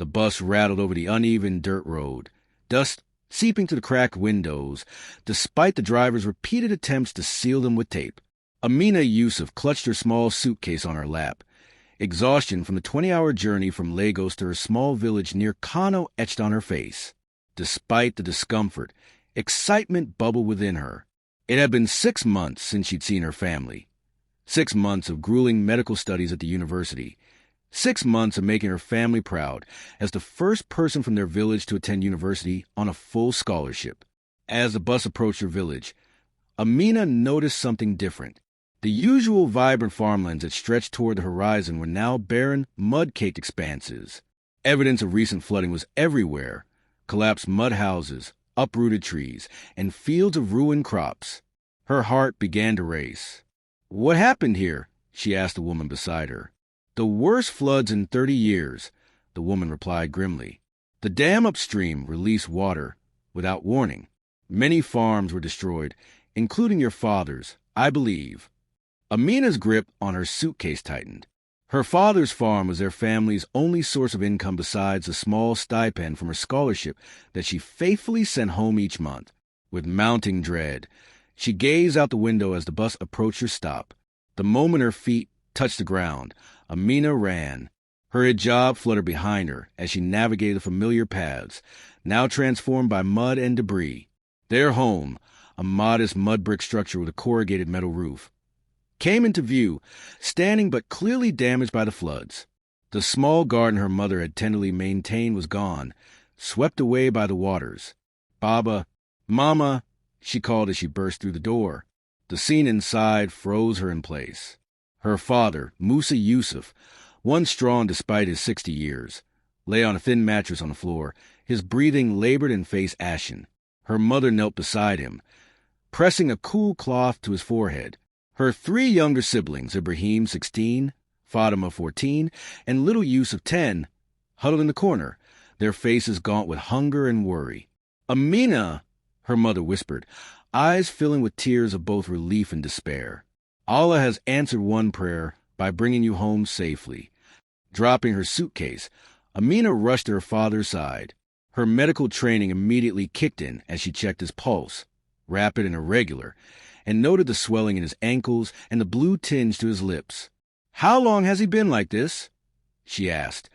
The bus rattled over the uneven dirt road, dust seeping through the cracked windows, despite the driver's repeated attempts to seal them with tape. Amina Yusuf clutched her small suitcase on her lap, exhaustion from the 20-hour journey from Lagos to her small village near Kano etched on her face. Despite the discomfort, excitement bubbled within her. It had been 6 months since she'd seen her family. 6 months of grueling medical studies at the university. 6 months of making her family proud as the first person from their village to attend university on a full scholarship. As the bus approached her village, Amina noticed something different. The usual vibrant farmlands that stretched toward the horizon were now barren, mud-caked expanses. Evidence of recent flooding was everywhere. Collapsed mud houses, uprooted trees, and fields of ruined crops. Her heart began to race. "What happened here?" she asked the woman beside her. "The worst floods in 30 years, the woman replied grimly. The dam upstream released water without warning. Many farms were destroyed, including your father's, I believe." Amina's grip on her suitcase tightened. Her father's farm was their family's only source of income besides a small stipend from her scholarship that she faithfully sent home each month. With mounting dread, she gazed out the window as the bus approached her stop. The moment her feet touched the ground, Amina ran. Her hijab fluttered behind her as she navigated the familiar paths, now transformed by mud and debris. Their home, a modest mud brick structure with a corrugated metal roof, came into view, standing but clearly damaged by the floods. The small garden her mother had tenderly maintained was gone, swept away by the waters. "Baba, Mama," she called as she burst through the door. The scene inside froze her in place. Her father, Musa Yusuf, once strong despite his 60 years, lay on a thin mattress on the floor, his breathing labored and face ashen. Her mother knelt beside him, pressing a cool cloth to his forehead. Her 3 younger siblings, Ibrahim, 16, Fatima, 14, and little Yusuf, 10, huddled in the corner, their faces gaunt with hunger and worry. "Amina," her mother whispered, eyes filling with tears of both relief and despair. "Allah has answered one prayer by bringing you home safely." Dropping her suitcase, Amina rushed to her father's side. Her medical training immediately kicked in as she checked his pulse, rapid and irregular, and noted the swelling in his ankles and the blue tinge to his lips. "How long has he been like this?" she asked,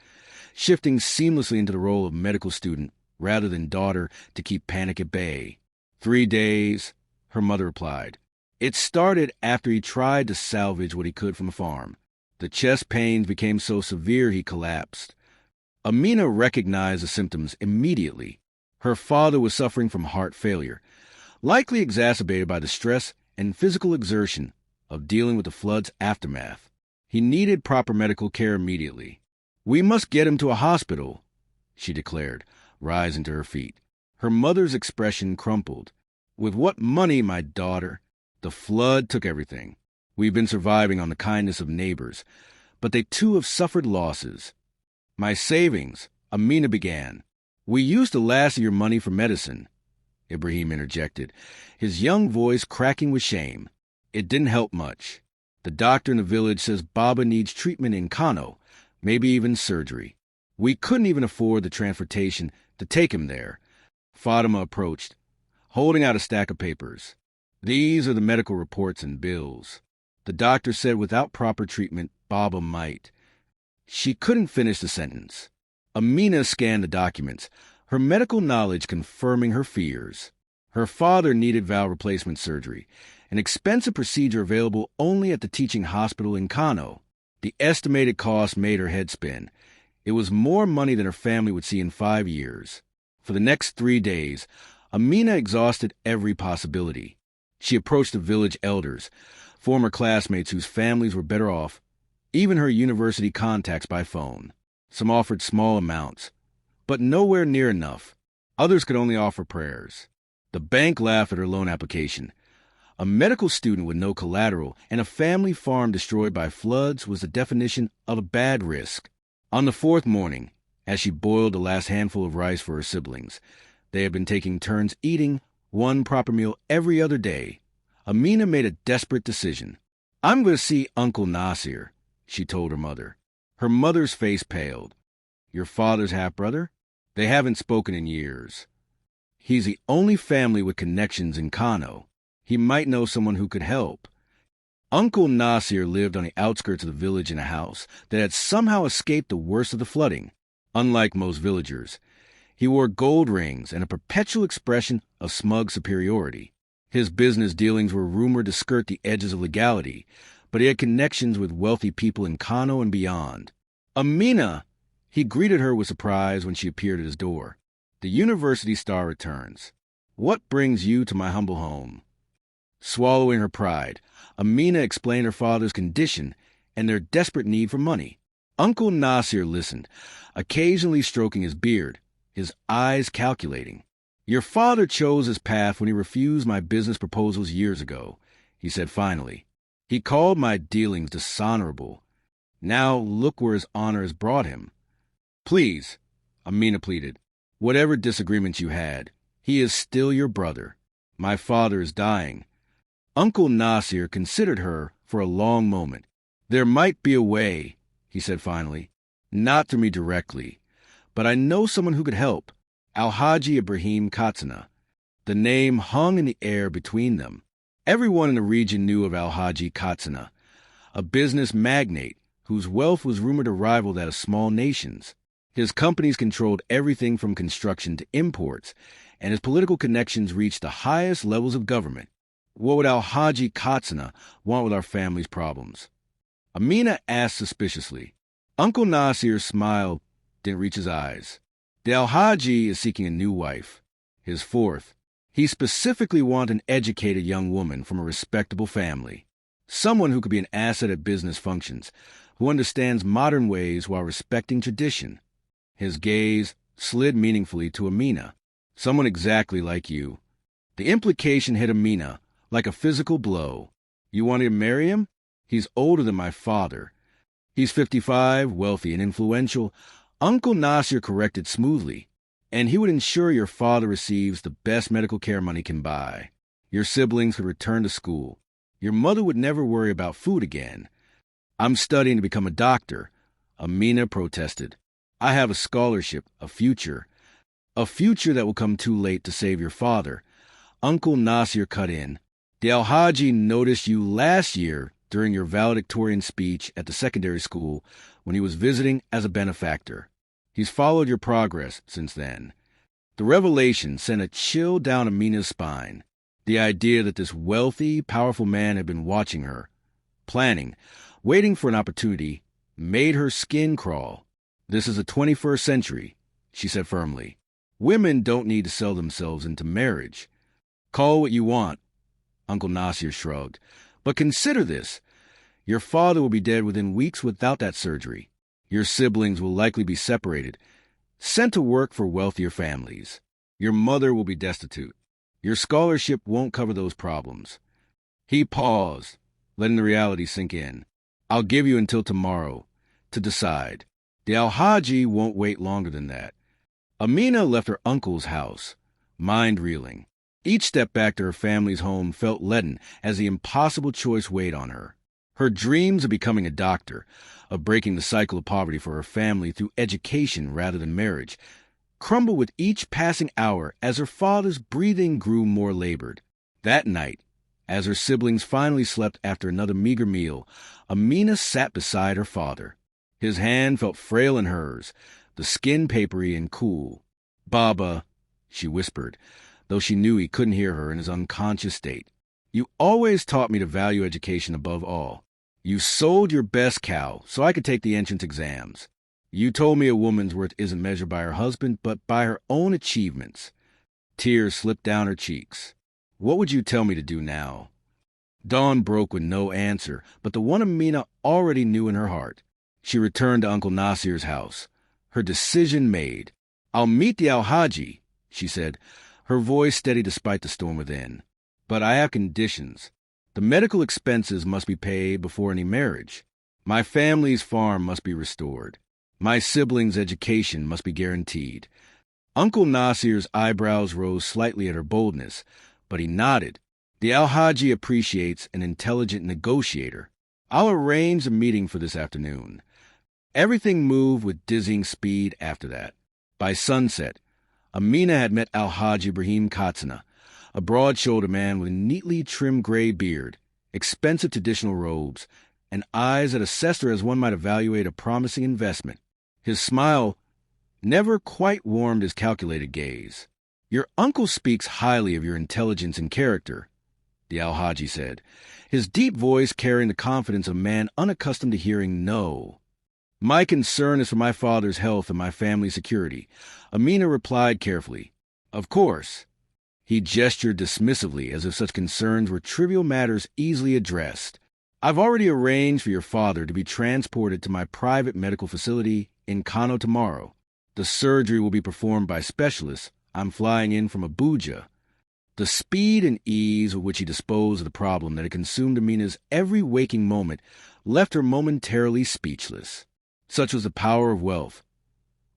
shifting seamlessly into the role of medical student rather than daughter to keep panic at bay. 3 days, her mother replied. "It started after he tried to salvage what he could from the farm. The chest pains became so severe he collapsed." Amina recognized the symptoms immediately. Her father was suffering from heart failure, likely exacerbated by the stress and physical exertion of dealing with the flood's aftermath. He needed proper medical care immediately. "We must get him to a hospital," she declared, rising to her feet. Her mother's expression crumpled. "With what money, my daughter? The flood took everything. We've been surviving on the kindness of neighbors, but they too have suffered losses." "My savings," Amina began. "We used the last of your money for medicine," Ibrahim interjected, his young voice cracking with shame. "It didn't help much. The doctor in the village says Baba needs treatment in Kano, maybe even surgery. We couldn't even afford the transportation to take him there." Fatima approached, holding out a stack of papers. "These are the medical reports and bills. The doctor said without proper treatment, Baba might." She couldn't finish the sentence. Amina scanned the documents, her medical knowledge confirming her fears. Her father needed valve replacement surgery, an expensive procedure available only at the teaching hospital in Kano. The estimated cost made her head spin. It was more money than her family would see in 5 years. For the next 3 days, Amina exhausted every possibility. She approached the village elders, former classmates whose families were better off, even her university contacts by phone. Some offered small amounts, but nowhere near enough. Others could only offer prayers. The bank laughed at her loan application. A medical student with no collateral and a family farm destroyed by floods was the definition of a bad risk. On the 4th morning, as she boiled the last handful of rice for her siblings, they had been taking turns eating one proper meal every other day, Amina made a desperate decision. "I'm going to see Uncle Nasir," she told her mother. Her mother's face paled. Your father's half-brother? They haven't spoken in years. He's the only family with connections in Kano. He might know someone who could help. Uncle Nasir lived on the outskirts of the village in a house that had somehow escaped the worst of the flooding. Unlike most villagers, he wore gold rings and a perpetual expression of smug superiority. His business dealings were rumored to skirt the edges of legality, but he had connections with wealthy people in Kano and beyond. Amina! He greeted her with surprise when she appeared at his door. The university star returns. What brings you to my humble home? Swallowing her pride, Amina explained her father's condition and their desperate need for money. Uncle Nasir listened, occasionally stroking his beard, his eyes calculating. Your father chose his path when he refused my business proposals years ago, he said finally. He called my dealings dishonorable. Now look where his honor has brought him. Please, Amina pleaded, whatever disagreements you had, he is still your brother. My father is dying. Uncle Nasir considered her for a long moment. There might be a way, he said finally. Not through me directly, but I know someone who could help. Alhaji Ibrahim Katsina. The name hung in the air between them. Everyone in the region knew of Alhaji Katsina, a business magnate whose wealth was rumored to rival that of small nations. His companies controlled everything from construction to imports, and his political connections reached the highest levels of government. What would Alhaji Katsina want with our family's problems? Amina asked suspiciously. Uncle Nasir's smile didn't reach his eyes. The Alhaji is seeking a new wife, his fourth. He specifically wants an educated young woman from a respectable family, someone who could be an asset at business functions, who understands modern ways while respecting tradition. His gaze slid meaningfully to Amina, someone exactly like you. The implication hit Amina like a physical blow. You want to marry him? He's older than my father. He's 55, wealthy and influential. Uncle Nasir corrected smoothly, and he would ensure your father receives the best medical care money can buy. Your siblings could return to school. Your mother would never worry about food again. I'm studying to become a doctor, Amina protested. I have a scholarship, a future that will come too late to save your father. Uncle Nasir cut in. The Alhaji noticed you last year during your valedictorian speech at the secondary school when he was visiting as a benefactor. He's followed your progress since then. The revelation sent a chill down Amina's spine. The idea that this wealthy, powerful man had been watching her, planning, waiting for an opportunity, made her skin crawl. This is the 21st century, she said firmly. Women don't need to sell themselves into marriage. Call what you want, Uncle Nasir shrugged. But consider this. Your father will be dead within weeks without that surgery. Your siblings will likely be separated, sent to work for wealthier families. Your mother will be destitute. Your scholarship won't cover those problems. He paused, letting the reality sink in. I'll give you until tomorrow to decide. The Alhaji won't wait longer than that. Amina left her uncle's house, mind reeling. Each step back to her family's home felt leaden as the impossible choice weighed on her. Her dreams of becoming a doctor, of breaking the cycle of poverty for her family through education rather than marriage, crumbled with each passing hour as her father's breathing grew more labored. That night, as her siblings finally slept after another meager meal, Amina sat beside her father. His hand felt frail in hers, the skin papery and cool. Baba, she whispered, though she knew he couldn't hear her in his unconscious state. You always taught me to value education above all. You sold your best cow so I could take the entrance exams. You told me a woman's worth isn't measured by her husband, but by her own achievements. Tears slipped down her cheeks. What would you tell me to do now? Dawn broke with no answer, but the one Amina already knew in her heart. She returned to Uncle Nasir's house, her decision made. I'll meet the Alhaji, she said, her voice steady despite the storm within. But I have conditions. The medical expenses must be paid before any marriage. My family's farm must be restored. My siblings' education must be guaranteed. Uncle Nasir's eyebrows rose slightly at her boldness, but he nodded. The Alhaji appreciates an intelligent negotiator. I'll arrange a meeting for this afternoon. Everything moved with dizzying speed after that. By sunset, Amina had met Alhaji Ibrahim Katsina, a broad-shouldered man with a neatly trimmed gray beard, expensive traditional robes, and eyes that assessed her as one might evaluate a promising investment. His smile never quite warmed his calculated gaze. "Your uncle speaks highly of your intelligence and character," the Alhaji said, his deep voice carrying the confidence of a man unaccustomed to hearing no. "My concern is for my father's health and my family's security," Amina replied carefully. "Of course." He gestured dismissively as if such concerns were trivial matters easily addressed. "I've already arranged for your father to be transported to my private medical facility in Kano tomorrow. The surgery will be performed by specialists. I'm flying in from Abuja." The speed and ease with which he disposed of the problem that had consumed Amina's every waking moment left her momentarily speechless. Such was the power of wealth.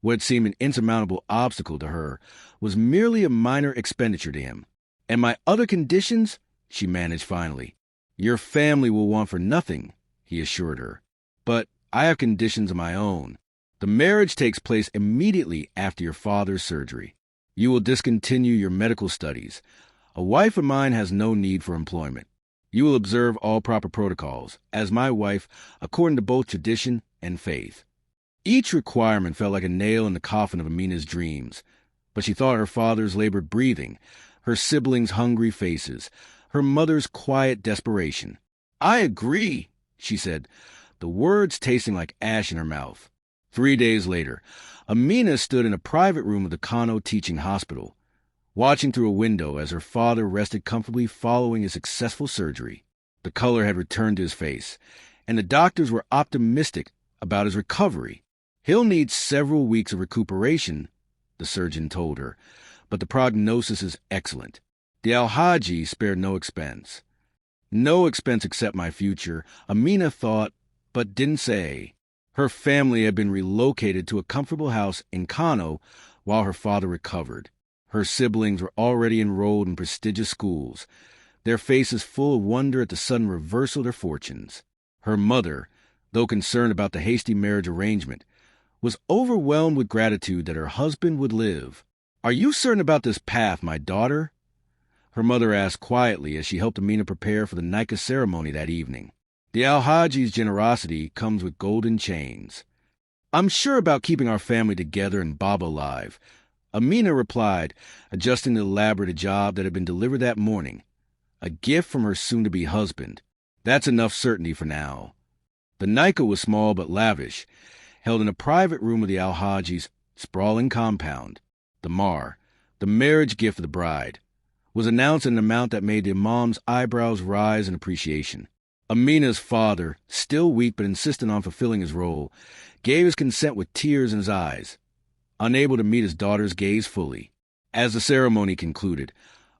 What had seemed an insurmountable obstacle to her was merely a minor expenditure to him. "And my other conditions?" she managed finally. "Your family will want for nothing," he assured her. "But I have conditions of my own. The marriage takes place immediately after your father's surgery. You will discontinue your medical studies. A wife of mine has no need for employment. You will observe all proper protocols, as my wife, according to both tradition and faith." Each requirement felt like a nail in the coffin of Amina's dreams, but she thought her father's labored breathing, her siblings' hungry faces, her mother's quiet desperation. "I agree," she said, the words tasting like ash in her mouth. 3 days later, Amina stood in a private room of the Kano Teaching Hospital, watching through a window as her father rested comfortably following his successful surgery. The color had returned to his face, and the doctors were optimistic about his recovery. "He'll need several weeks of recuperation," the surgeon told her, "but the prognosis is excellent." The Alhaji spared no expense. No expense except my future, Amina thought, but didn't say. Her family had been relocated to a comfortable house in Kano while her father recovered. Her siblings were already enrolled in prestigious schools, their faces full of wonder at the sudden reversal of their fortunes. Her mother, though concerned about the hasty marriage arrangement, was overwhelmed with gratitude that her husband would live. "Are you certain about this path, my daughter?" her mother asked quietly as she helped Amina prepare for the Nika ceremony that evening. The Alhaji's generosity comes with golden chains. "I'm sure about keeping our family together and Baba alive," Amina replied, adjusting the elaborate hijab that had been delivered that morning, a gift from her soon-to-be husband. "That's enough certainty for now." The Nika was small but lavish, held in a private room of the Alhaji's sprawling compound. The Mar, the marriage gift of the bride, was announced in an amount that made the imam's eyebrows rise in appreciation. Amina's father, still weak but insistent on fulfilling his role, gave his consent with tears in his eyes, unable to meet his daughter's gaze fully. As the ceremony concluded,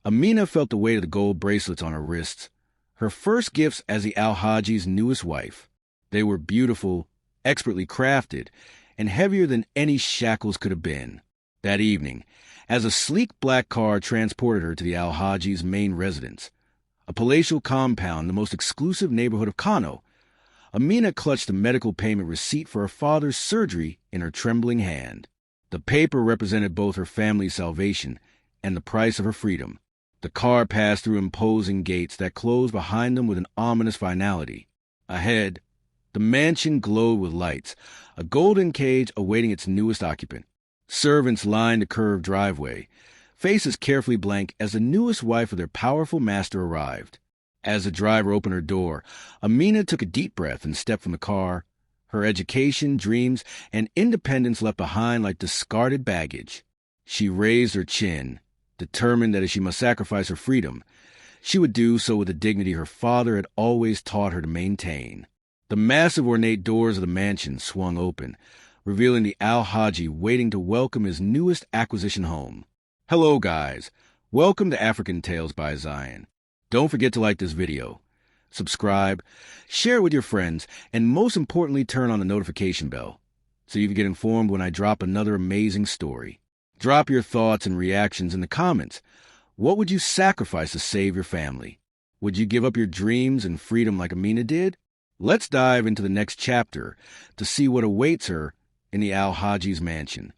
Amina felt the weight of the gold bracelets on her wrists, her first gifts as the Alhaji's newest wife. They were beautiful, expertly crafted, and heavier than any shackles could have been. That evening, as a sleek black car transported her to the Alhaji's main residence, a palatial compound in the most exclusive neighborhood of Kano, Amina clutched the medical payment receipt for her father's surgery in her trembling hand. The paper represented both her family's salvation and the price of her freedom. The car passed through imposing gates that closed behind them with an ominous finality. Ahead, the mansion glowed with lights, a golden cage awaiting its newest occupant. Servants lined the curved driveway, faces carefully blank as the newest wife of their powerful master arrived. As the driver opened her door, Amina took a deep breath and stepped from the car, her education, dreams, and independence left behind like discarded baggage. She raised her chin, determined that if she must sacrifice her freedom, she would do so with the dignity her father had always taught her to maintain. The massive ornate doors of the mansion swung open, revealing the Alhaji waiting to welcome his newest acquisition home. "Hello, guys. Welcome to AfricanTales by Zion. Don't forget to like this video, subscribe, share it with your friends, and most importantly, turn on the notification bell so you can get informed when I drop another amazing story. Drop your thoughts and reactions in the comments. What would you sacrifice to save your family? Would you give up your dreams and freedom like Amina did? Let's dive into the next chapter to see what awaits her in the Alhaji's mansion.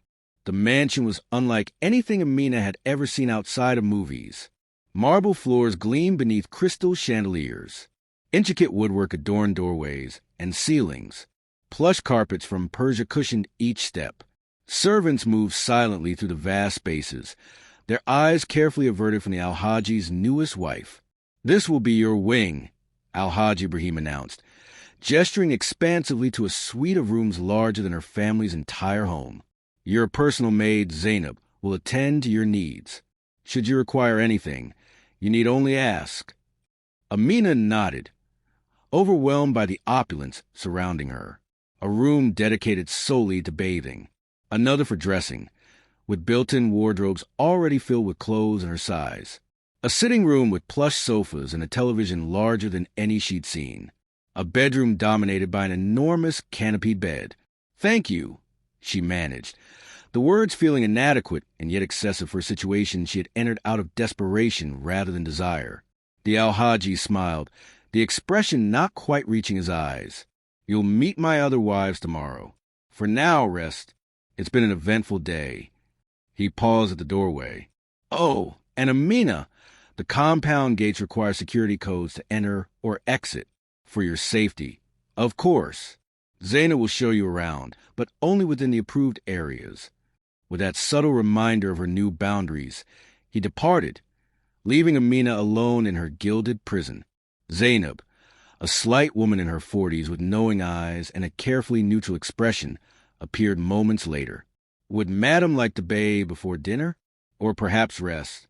The mansion was unlike anything Amina had ever seen outside of movies. Marble floors gleamed beneath crystal chandeliers. Intricate woodwork adorned doorways and ceilings. Plush carpets from Persia cushioned each step. Servants moved silently through the vast spaces, their eyes carefully averted from the Alhaji's newest wife. "This will be your wing," Alhaji Ibrahim announced, gesturing expansively to a suite of rooms larger than her family's entire home. "Your personal maid, Zainab, will attend to your needs. Should you require anything, you need only ask." Amina nodded, overwhelmed by the opulence surrounding her. A room dedicated solely to bathing, another for dressing, with built-in wardrobes already filled with clothes in her size. A sitting room with plush sofas and a television larger than any she'd seen. A bedroom dominated by an enormous canopied bed. "Thank you," she managed, the words feeling inadequate and yet excessive for a situation she had entered out of desperation rather than desire. The Alhaji smiled, the expression not quite reaching his eyes. "You'll meet my other wives tomorrow. For now, rest. It's been an eventful day." He paused at the doorway. "Oh, and Amina, the compound gates require security codes to enter or exit. For your safety. Of course. Zaina will show you around, but only within the approved areas." With that subtle reminder of her new boundaries, he departed, leaving Amina alone in her gilded prison. Zainab, a slight woman in her 40s with knowing eyes and a carefully neutral expression, appeared moments later. "Would Madam like to bathe before dinner? Or perhaps rest?"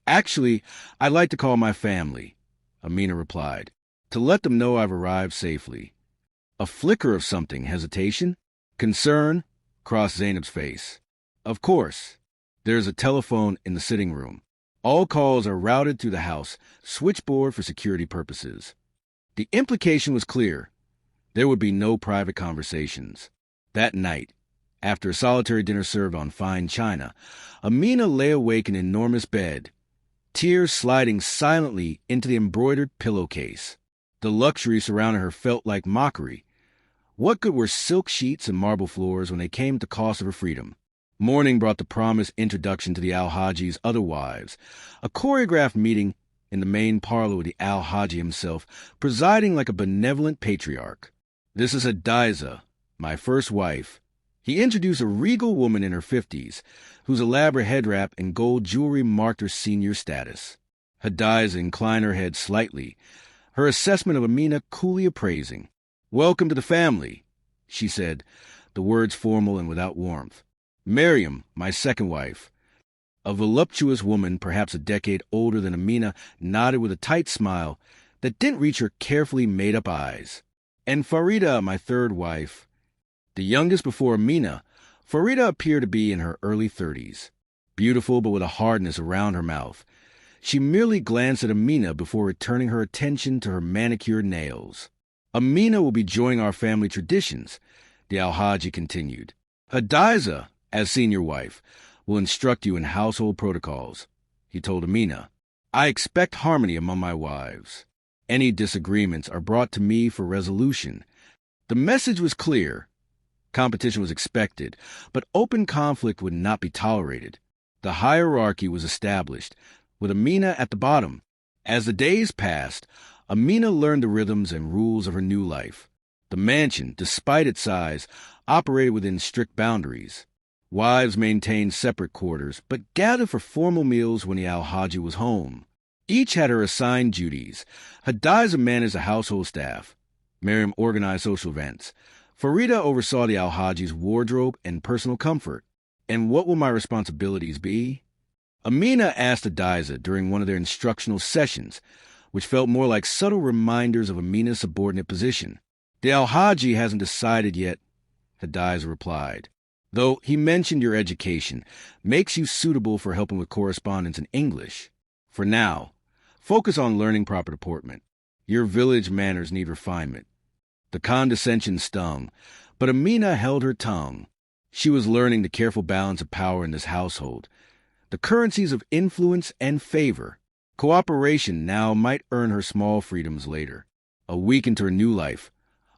"Actually, I'd like to call my family," Amina replied, "to let them know I've arrived safely." A flicker of something, hesitation, concern, crossed Zainab's face. "Of course. There's a telephone in the sitting room. All calls are routed through the house, switchboard for security purposes." The implication was clear. There would be no private conversations. That night, after a solitary dinner served on fine china, Amina lay awake in an enormous bed, tears sliding silently into the embroidered pillowcase. The luxury surrounding her felt like mockery. What good were silk sheets and marble floors when they came at the cost of her freedom? Morning brought the promised introduction to the Alhaji's other wives, a choreographed meeting in the main parlor with the Alhaji himself, presiding like a benevolent patriarch. "This is Hadiza, my first wife." He introduced a regal woman in her 50s, whose elaborate head wrap and gold jewelry marked her senior status. Hadiza inclined her head slightly, her assessment of Amina coolly appraising. "Welcome to the family," she said, the words formal and without warmth. "Miriam, my second wife." A voluptuous woman, perhaps a decade older than Amina, nodded with a tight smile that didn't reach her carefully made-up eyes. "And Farida, my third wife." The youngest before Amina, Farida appeared to be in her early 30s, beautiful but with a hardness around her mouth. She merely glanced at Amina before returning her attention to her manicured nails. "Amina will be joining our family traditions," the Alhaji continued. "Hadiza, as senior wife, will instruct you in household protocols," he told Amina. "I expect harmony among my wives. Any disagreements are brought to me for resolution." The message was clear. Competition was expected, but open conflict would not be tolerated. The hierarchy was established, with Amina at the bottom. As the days passed, Amina learned the rhythms and rules of her new life. The mansion, despite its size, operated within strict boundaries. Wives maintained separate quarters, but gathered for formal meals when the Alhaji was home. Each had her assigned duties. Hadiza managed the household staff. Miriam organized social events. Farida oversaw the Alhaji's wardrobe and personal comfort. "And what will my responsibilities be?" Amina asked Hadiza during one of their instructional sessions, which felt more like subtle reminders of Amina's subordinate position. "The Alhaji hasn't decided yet," Hadiza replied. "Though he mentioned your education makes you suitable for helping with correspondence in English. For now, focus on learning proper deportment. Your village manners need refinement." The condescension stung, but Amina held her tongue. She was learning the careful balance of power in this household, the currencies of influence and favor. Cooperation now might earn her small freedoms later. A week into her new life,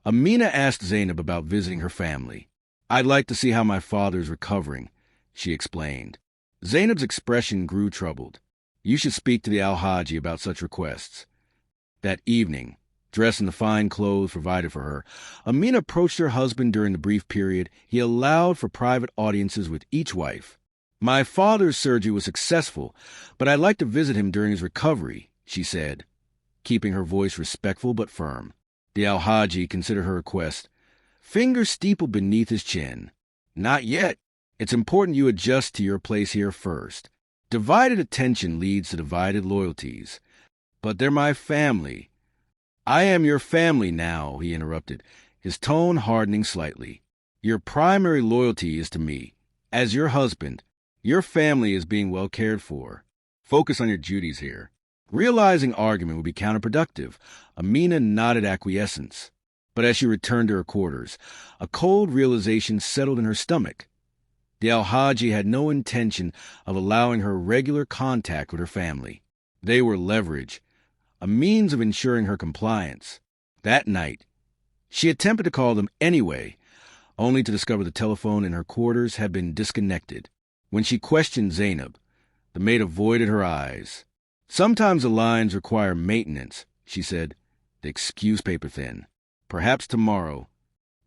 Amina asked Zainab about visiting her family. "I'd like to see how my father is recovering," she explained. Zainab's expression grew troubled. "You should speak to the Alhaji about such requests." That evening, dressed in the fine clothes provided for her, Amina approached her husband during the brief period he allowed for private audiences with each wife. "My father's surgery was successful, but I'd like to visit him during his recovery," she said, keeping her voice respectful but firm. The Alhaji considered her request, fingers steepled beneath his chin. "Not yet. It's important you adjust to your place here first. Divided attention leads to divided loyalties. But they're my family." "I am your family now," he interrupted, his tone hardening slightly. "Your primary loyalty is to me. As your husband, your family is being well cared for. Focus on your duties here." Realizing argument would be counterproductive, Amina nodded acquiescence. But as she returned to her quarters, a cold realization settled in her stomach. The Alhaji had no intention of allowing her regular contact with her family. They were leverage, a means of ensuring her compliance. That night, she attempted to call them anyway, only to discover the telephone in her quarters had been disconnected. When she questioned Zainab, the maid avoided her eyes. "Sometimes the lines require maintenance," she said, the excuse paper thin. "Perhaps tomorrow."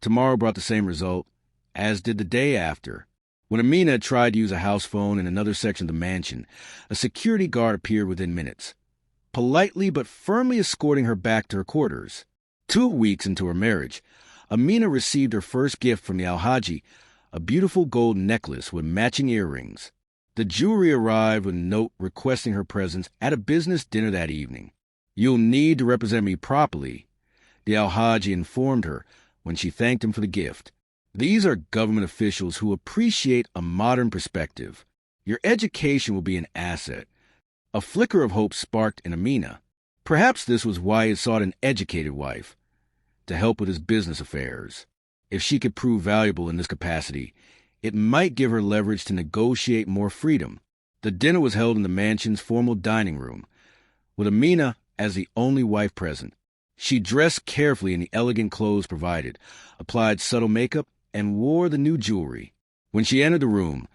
Tomorrow brought the same result, as did the day after. When Amina tried to use a house phone in another section of the mansion, a security guard appeared within minutes, politely but firmly escorting her back to her quarters. 2 weeks into her marriage, Amina received her first gift from the Alhaji, a beautiful gold necklace with matching earrings. The jewelry arrived with a note requesting her presence at a business dinner that evening. "You'll need to represent me properly," the Alhaji informed her when she thanked him for the gift. "These are government officials who appreciate a modern perspective. Your education will be an asset." A flicker of hope sparked in Amina. Perhaps this was why he sought an educated wife, to help with his business affairs. If she could prove valuable in this capacity, it might give her leverage to negotiate more freedom. The dinner was held in the mansion's formal dining room, with Amina as the only wife present. She dressed carefully in the elegant clothes provided, applied subtle makeup, and wore the new jewelry. When she entered the room,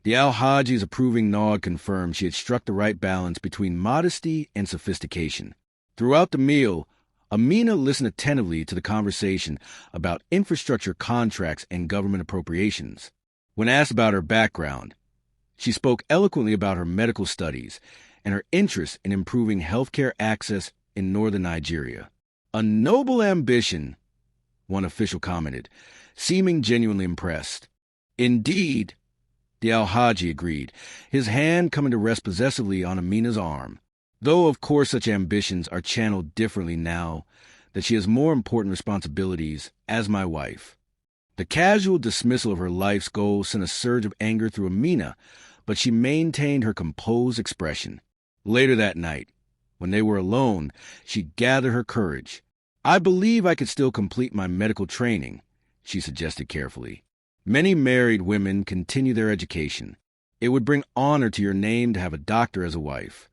the Alhaji's approving nod confirmed she had struck the right balance between modesty and sophistication. Throughout the meal, Amina listened attentively to the conversation about infrastructure contracts and government appropriations. When asked about her background, she spoke eloquently about her medical studies and her interest in improving healthcare access in northern Nigeria. "A noble ambition," one official commented, seeming genuinely impressed. "Indeed," the Alhaji agreed, his hand coming to rest possessively on Amina's arm. "Though, of course, such ambitions are channeled differently now that she has more important responsibilities as my wife." The casual dismissal of her life's goals sent a surge of anger through Amina, but she maintained her composed expression. Later that night, when they were alone, she gathered her courage. "I believe I could still complete my medical training," she suggested carefully. "Many married women continue their education. It would bring honor to your name to have a doctor as a wife."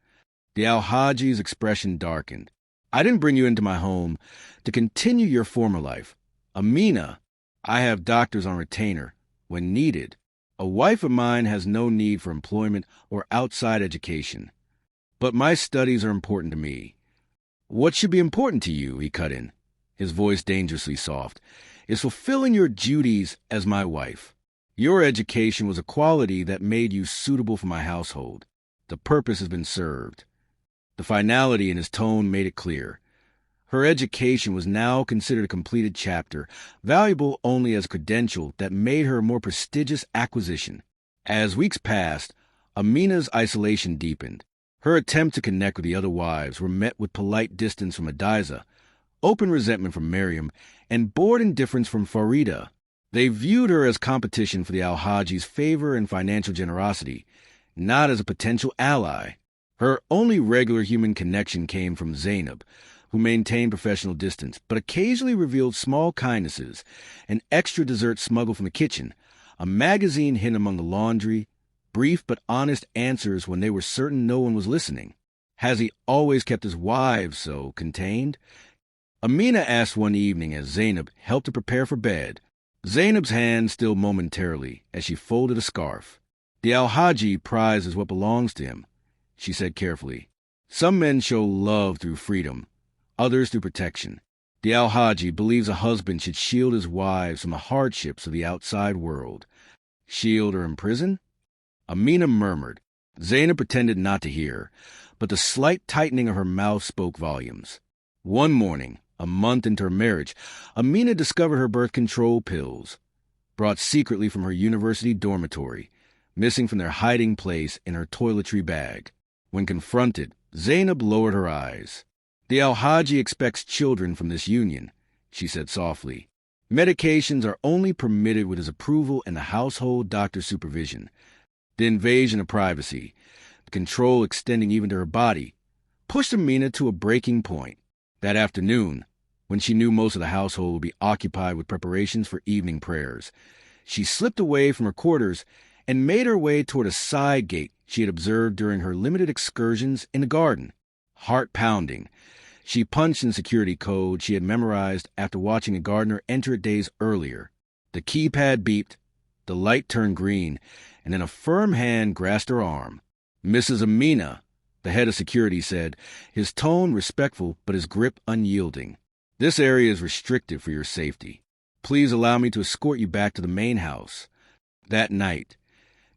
The Alhaji's expression darkened. "I didn't bring you into my home to continue your former life. Amina, I have doctors on retainer when needed. A wife of mine has no need for employment or outside education. But my studies are important to me." "What should be important to you," he cut in, his voice dangerously soft, "is fulfilling your duties as my wife. Your education was a quality that made you suitable for my household. The purpose has been served." The finality in his tone made it clear. Her education was now considered a completed chapter, valuable only as a credential that made her a more prestigious acquisition. As weeks passed, Amina's isolation deepened. Her attempts to connect with the other wives were met with polite distance from Adiza, open resentment from Miriam, and bored indifference from Farida. They viewed her as competition for the Alhaji's favor and financial generosity, not as a potential ally. Her only regular human connection came from Zainab, who maintained professional distance, but occasionally revealed small kindnesses, an extra dessert smuggled from the kitchen, a magazine hidden among the laundry, brief but honest answers when they were certain no one was listening. Has he always kept his wives so contained? Amina asked one evening as Zainab helped her prepare for bed. Zainab's hand stilled momentarily as she folded a scarf. "The Alhaji prizes what belongs to him," she said carefully. "Some men show love through freedom, others through protection. The Alhaji believes a husband should shield his wives from the hardships of the outside world." "Shield or imprison?" Amina murmured. Zainab pretended not to hear, but the slight tightening of her mouth spoke volumes. One morning, a month into her marriage, Amina discovered her birth control pills, brought secretly from her university dormitory, missing from their hiding place in her toiletry bag. When confronted, Zainab lowered her eyes. "The Alhaji expects children from this union," she said softly. "Medications are only permitted with his approval and the household doctor's supervision." The invasion of privacy, the control extending even to her body, pushed Amina to a breaking point. That afternoon, when she knew most of the household would be occupied with preparations for evening prayers, she slipped away from her quarters and made her way toward a side gate she had observed during her limited excursions in the garden. Heart pounding, she punched in security code she had memorized after watching a gardener enter it days earlier. The keypad beeped, the light turned green, and then a firm hand grasped her arm. "Mrs. Amina," the head of security said, his tone respectful but his grip unyielding. "This area is restricted for your safety. Please allow me to escort you back to the main house." That night,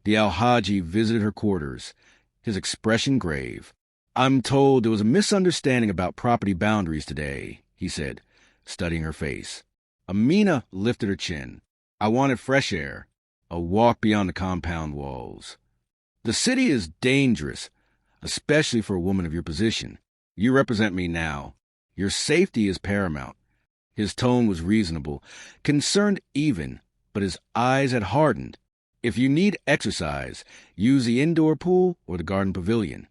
the Alhaji visited her quarters, his expression grave. "I'm told there was a misunderstanding about property boundaries today," he said, studying her face. Amina lifted her chin. "I wanted fresh air, a walk beyond the compound walls. The city is dangerous, especially for a woman of your position. You represent me now. Your safety is paramount." His tone was reasonable, concerned even, but his eyes had hardened. "If you need exercise, use the indoor pool or the garden pavilion.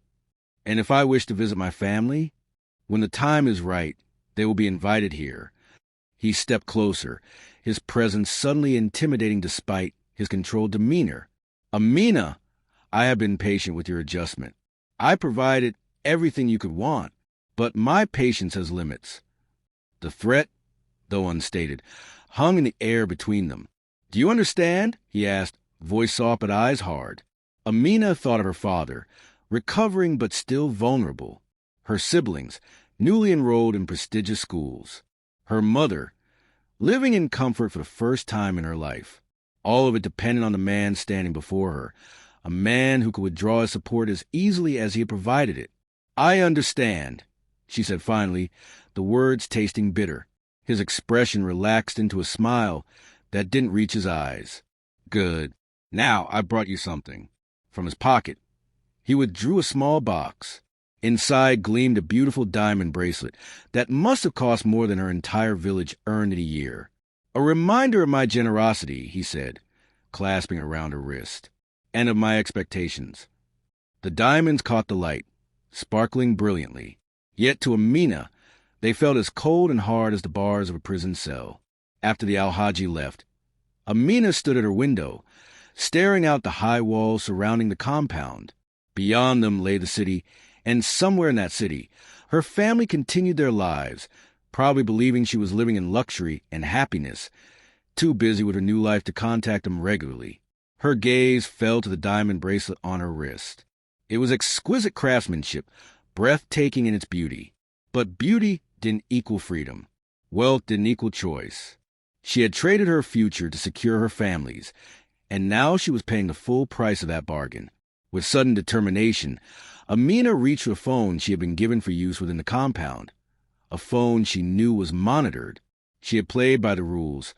And if I wish to visit my family, when the time is right, they will be invited here." He stepped closer, his presence suddenly intimidating despite his controlled demeanor. "Amina, I have been patient with your adjustment. I provided everything you could want, but my patience has limits." The threat, though unstated, hung in the air between them. "Do you understand?" he asked, voice soft but eyes hard. Amina thought of her father, recovering but still vulnerable, her siblings, newly enrolled in prestigious schools, her mother, living in comfort for the first time in her life. All of it depended on the man standing before her, a man who could withdraw his support as easily as he had provided it. "I understand," she said finally, the words tasting bitter. His expression relaxed into a smile that didn't reach his eyes. "Good. Now I brought you something." From his pocket, he withdrew a small box. Inside gleamed a beautiful diamond bracelet that must have cost more than her entire village earned in a year. "A reminder of my generosity," he said, clasping it around her wrist, "and of my expectations." The diamonds caught the light, sparkling brilliantly. Yet to Amina, they felt as cold and hard as the bars of a prison cell. After the Alhaji left, Amina stood at her window, staring out the high walls surrounding the compound. Beyond them lay the city, and somewhere in that city, her family continued their lives, probably believing she was living in luxury and happiness, too busy with her new life to contact them regularly. Her gaze fell to the diamond bracelet on her wrist. It was exquisite craftsmanship, breathtaking in its beauty. But beauty didn't equal freedom. Wealth didn't equal choice. She had traded her future to secure her family's, and now she was paying the full price of that bargain. With sudden determination, Amina reached for a phone she had been given for use within the compound, a phone she knew was monitored. She had played by the rules,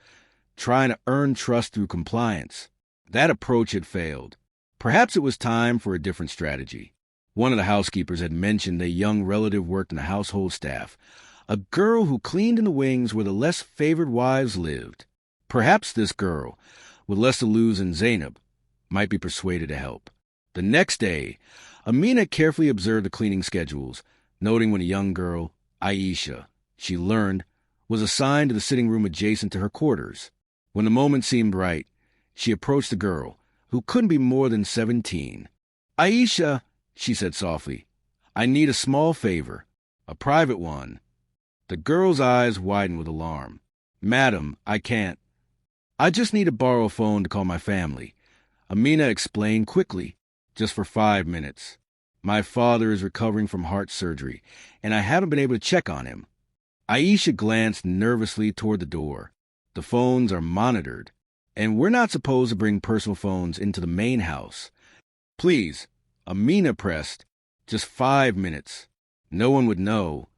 trying to earn trust through compliance. That approach had failed. Perhaps it was time for a different strategy. One of the housekeepers had mentioned a young relative worked in the household staff, a girl who cleaned in the wings where the less favored wives lived. Perhaps this girl, with less to lose than Zainab, might be persuaded to help. The next day, Amina carefully observed the cleaning schedules, noting when a young girl, Aisha, she learned, was assigned to the sitting room adjacent to her quarters. When the moment seemed right, she approached the girl, who couldn't be more than 17. "Aisha," she said softly, "I need a small favor, a private one." The girl's eyes widened with alarm. Madam, I can't. I just need to borrow a phone to call my family. Amina explained quickly. Just for 5 minutes. My father is recovering from heart surgery, and I haven't been able to check on him. Aisha glanced nervously toward the door. The phones are monitored, and we're not supposed to bring personal phones into the main house. Please, Amina pressed. Just 5 minutes. No one would know.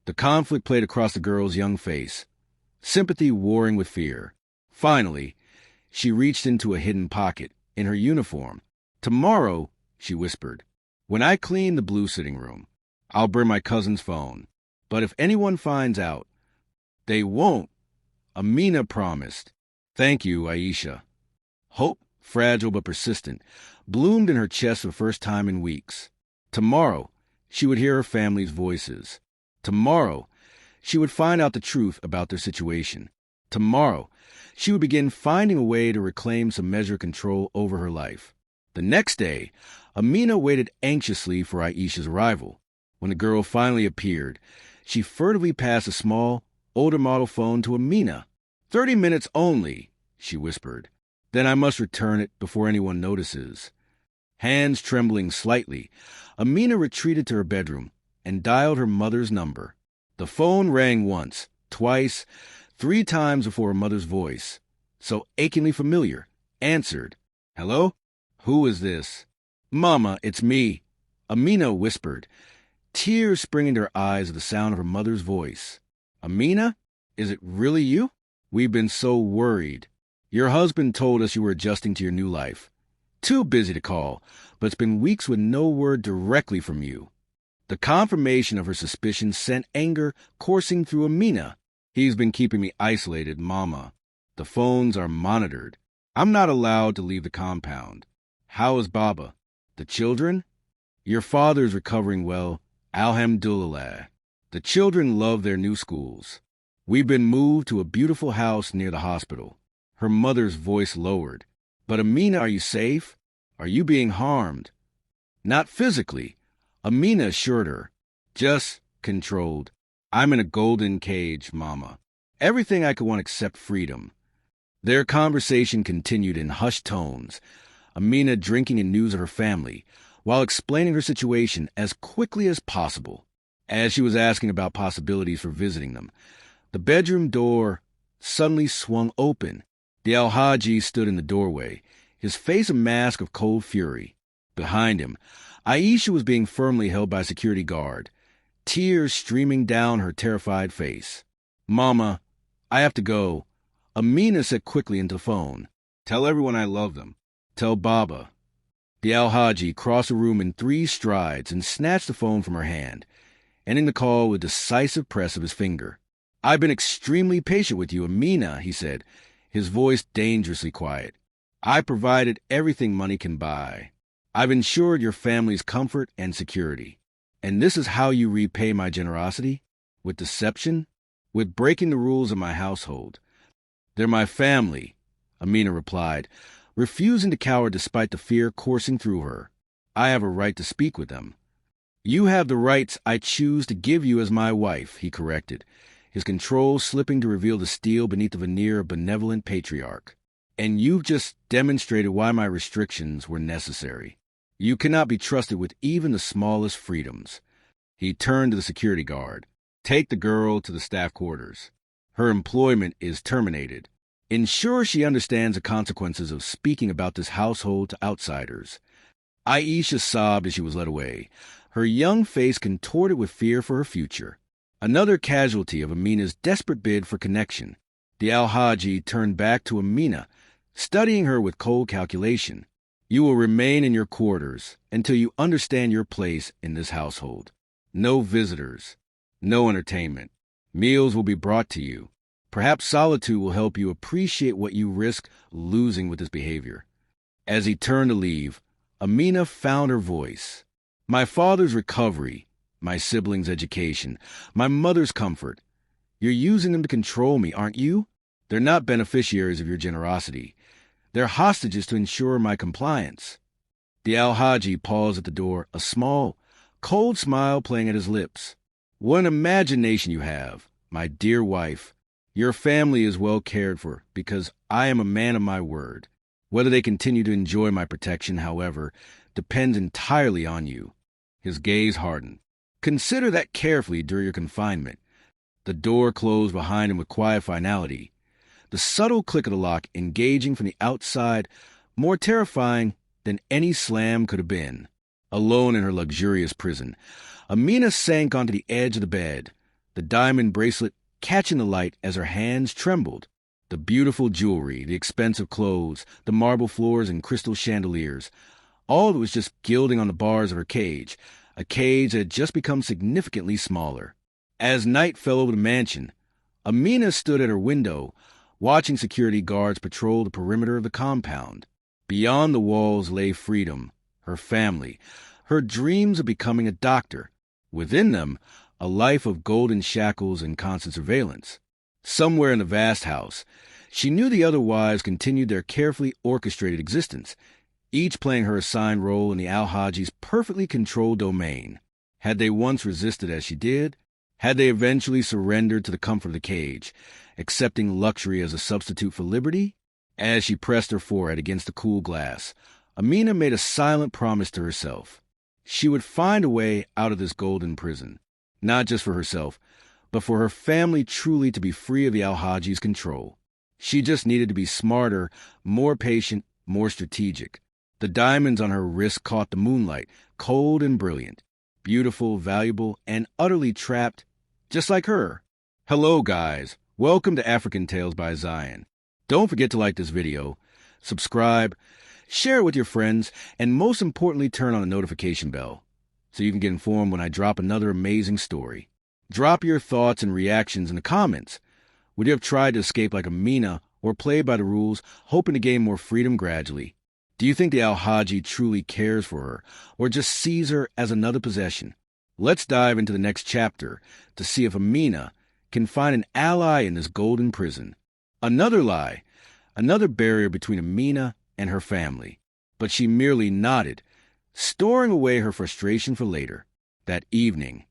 The conflict played across the girl's young face, sympathy warring with fear. Finally, she reached into a hidden pocket in her uniform. Tomorrow, she whispered, when I clean the blue sitting room, I'll bring my cousin's phone. But if anyone finds out, they won't, Amina promised. Thank you, Aisha. Hope, fragile but persistent, bloomed in her chest for the first time in weeks. Tomorrow, she would hear her family's voices. Tomorrow, she would find out the truth about their situation. Tomorrow, she would begin finding a way to reclaim some measure of control over her life. The next day, Amina waited anxiously for Aisha's arrival. When the girl finally appeared, she furtively passed a small, older model phone to Amina. 30 minutes only, she whispered. Then I must return it before anyone notices. Hands trembling slightly, Amina retreated to her bedroom and dialed her mother's number. The phone rang once, twice, 3 times before her mother's voice, so achingly familiar, answered. Hello? Who is this? Mama, it's me, Amina whispered, tears springing to her eyes at the sound of her mother's voice. Amina? Is it really you? We've been so worried. Your husband told us you were adjusting to your new life. Too busy to call, but it's been weeks with no word directly from you. The confirmation of her suspicions sent anger coursing through Amina. He's been keeping me isolated, Mama. The phones are monitored. I'm not allowed to leave the compound. How is Baba? The children? Your father's recovering well, alhamdulillah. The children love their new schools. We've been moved to a beautiful house near the hospital. Her mother's voice lowered. But Amina, are you safe? Are you being harmed? Not physically, Amina assured her. Just controlled. I'm in a golden cage, Mama. Everything I could want except freedom. Their conversation continued in hushed tones, Amina drinking in news of her family, while explaining her situation as quickly as possible. As she was asking about possibilities for visiting them, the bedroom door suddenly swung open. The Alhaji stood in the doorway, his face a mask of cold fury. Behind him, Aisha was being firmly held by a security guard, tears streaming down her terrified face. Mama, I have to go, Amina said quickly into the phone. Tell everyone I love them. Tell Baba. The Alhaji crossed the room in 3 strides and snatched the phone from her hand, ending the call with a decisive press of his finger. I've been extremely patient with you, Amina, he said, his voice dangerously quiet. I provided everything money can buy. I've ensured your family's comfort and security. And this is how you repay my generosity? With deception? With breaking the rules of my household. They're my family, Amina replied, refusing to cower despite the fear coursing through her. I have a right to speak with them. You have the rights I choose to give you as my wife, he corrected, his control slipping to reveal the steel beneath the veneer of benevolent patriarch. And you've just demonstrated why my restrictions were necessary. You cannot be trusted with even the smallest freedoms. He turned to the security guard. Take the girl to the staff quarters. Her employment is terminated. Ensure she understands the consequences of speaking about this household to outsiders. Aisha sobbed as she was led away, her young face contorted with fear for her future. Another casualty of Amina's desperate bid for connection. The Alhaji turned back to Amina, studying her with cold calculation. You will remain in your quarters until you understand your place in this household. No visitors, no entertainment. Meals will be brought to you. Perhaps solitude will help you appreciate what you risk losing with this behavior. As he turned to leave, Amina found her voice. My father's recovery, my siblings' education, my mother's comfort. You're using them to control me, aren't you? They're not beneficiaries of your generosity. They're hostages to ensure my compliance. The Alhaji paused at the door, a small, cold smile playing at his lips. What an imagination you have. My dear wife, your family is well cared for because I am a man of my word. Whether they continue to enjoy my protection, however, depends entirely on you." His gaze hardened. "Consider that carefully during your confinement." The door closed behind him with quiet finality. The subtle click of the lock, engaging from the outside, more terrifying than any slam could have been. Alone in her luxurious prison, Amina sank onto the edge of the bed, the diamond bracelet catching the light as her hands trembled. The beautiful jewelry, the expensive clothes, the marble floors and crystal chandeliers, all of it was just gilding on the bars of her cage, a cage that had just become significantly smaller. As night fell over the mansion, Amina stood at her window, watching security guards patrol the perimeter of the compound. Beyond the walls lay freedom, her family, her dreams of becoming a doctor. Within them, a life of golden shackles and constant surveillance. Somewhere in the vast house, she knew the other wives continued their carefully orchestrated existence, each playing her assigned role in the Alhaji's perfectly controlled domain. Had they once resisted as she did? Had they eventually surrendered to the comfort of the cage, accepting luxury as a substitute for liberty? As she pressed her forehead against the cool glass, Amina made a silent promise to herself. She would find a way out of this golden prison, not just for herself, but for her family truly to be free of the Alhaji's control. She just needed to be smarter, more patient, more strategic. The diamonds on her wrist caught the moonlight, cold and brilliant, beautiful, valuable, and utterly trapped, just like her. Hello, guys. Welcome to AfricanTales by Zion. Don't forget to like this video, subscribe, share it with your friends, and most importantly, turn on the notification bell so you can get informed when I drop another amazing story. Drop your thoughts and reactions in the comments. Would you have tried to escape like Amina or play by the rules, hoping to gain more freedom gradually? Do you think the Alhaji truly cares for her or just sees her as another possession? Let's dive into the next chapter to see if Amina can find an ally in this golden prison. Another lie, another barrier between Amina and her family. But she merely nodded, storing away her frustration for later. That evening,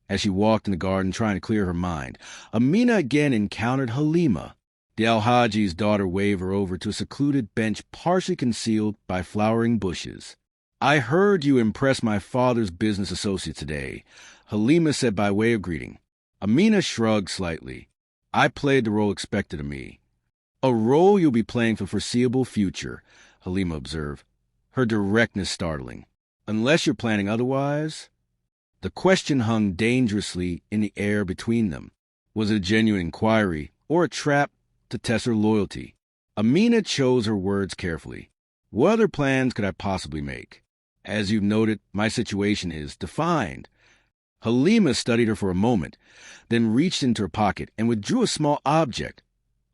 as she walked in the garden trying to clear her mind, Amina again encountered Halima. The Alhaji's daughter waved her over to a secluded bench partially concealed by flowering bushes. "I heard you impressed my father's business associate today," Halima said by way of greeting. Amina shrugged slightly. "I played the role expected of me." "A role you'll be playing for the foreseeable future," Halima observed, her directness startling. "Unless you're planning otherwise?" The question hung dangerously in the air between them. Was it a genuine inquiry or a trap to test her loyalty? Amina chose her words carefully. "What other plans could I possibly make? As you've noted, my situation is defined." Halima studied her for a moment, then reached into her pocket and withdrew a small object,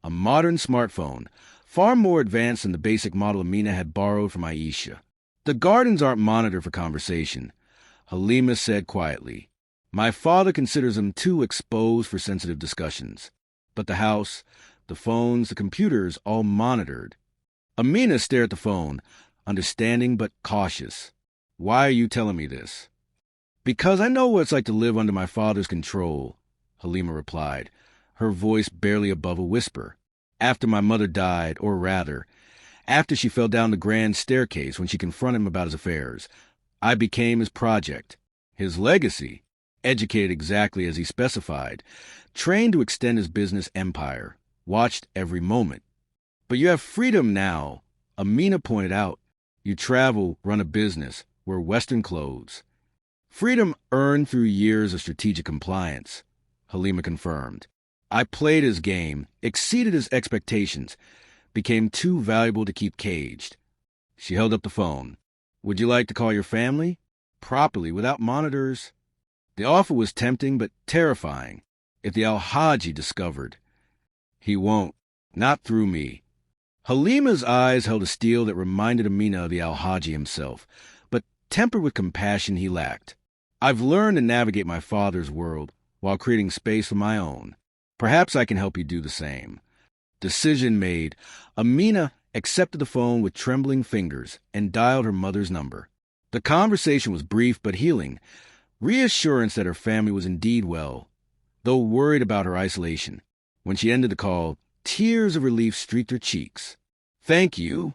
a modern smartphone, far more advanced than the basic model Amina had borrowed from Aisha. "The gardens aren't monitored for conversation," Halima said quietly. "My father considers them too exposed for sensitive discussions. But the house, the phones, the computers, all monitored." Amina stared at the phone, understanding but cautious. "Why are you telling me this?" "Because I know what it's like to live under my father's control," Halima replied, her voice barely above a whisper. "After my mother died, or rather, after she fell down the grand staircase when she confronted him about his affairs, I became his project, his legacy, educated exactly as he specified, trained to extend his business empire, watched every moment. But you have freedom now," Amina pointed out. "You travel, run a business, wear Western clothes." "Freedom earned through years of strategic compliance," Halima confirmed. "I played his game, exceeded his expectations, became too valuable to keep caged." She held up the phone. "Would you like to call your family? Properly, without monitors?" The offer was tempting but terrifying. If the Alhaji discovered. "He won't. Not through me." Halima's eyes held a steel that reminded Amina of the Alhaji himself, but tempered with compassion he lacked. "I've learned to navigate my father's world while creating space for my own. Perhaps I can help you do the same." Decision made, Amina accepted the phone with trembling fingers and dialed her mother's number. The conversation was brief but healing, reassurance that her family was indeed well. though worried about her isolation. When she ended the call, tears of relief streaked her cheeks. "Thank you,"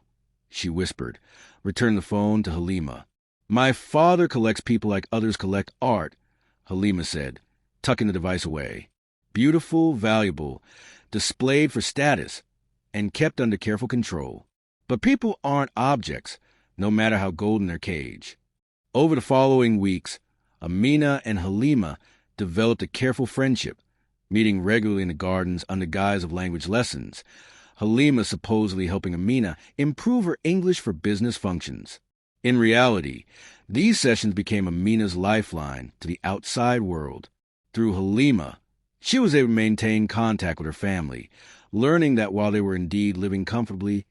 she whispered, returned the phone to Halima. "My father collects people like others collect art," Halima said, tucking the device away. "Beautiful, valuable, displayed for status, and kept under careful control. But people aren't objects, no matter how golden their cage." Over the following weeks, Amina and Halima developed a careful friendship, meeting regularly in the gardens under guise of language lessons, Halima supposedly helping Amina improve her English for business functions. In reality, these sessions became Amina's lifeline to the outside world. Through Halima, she was able to maintain contact with her family, learning that while they were indeed living comfortably,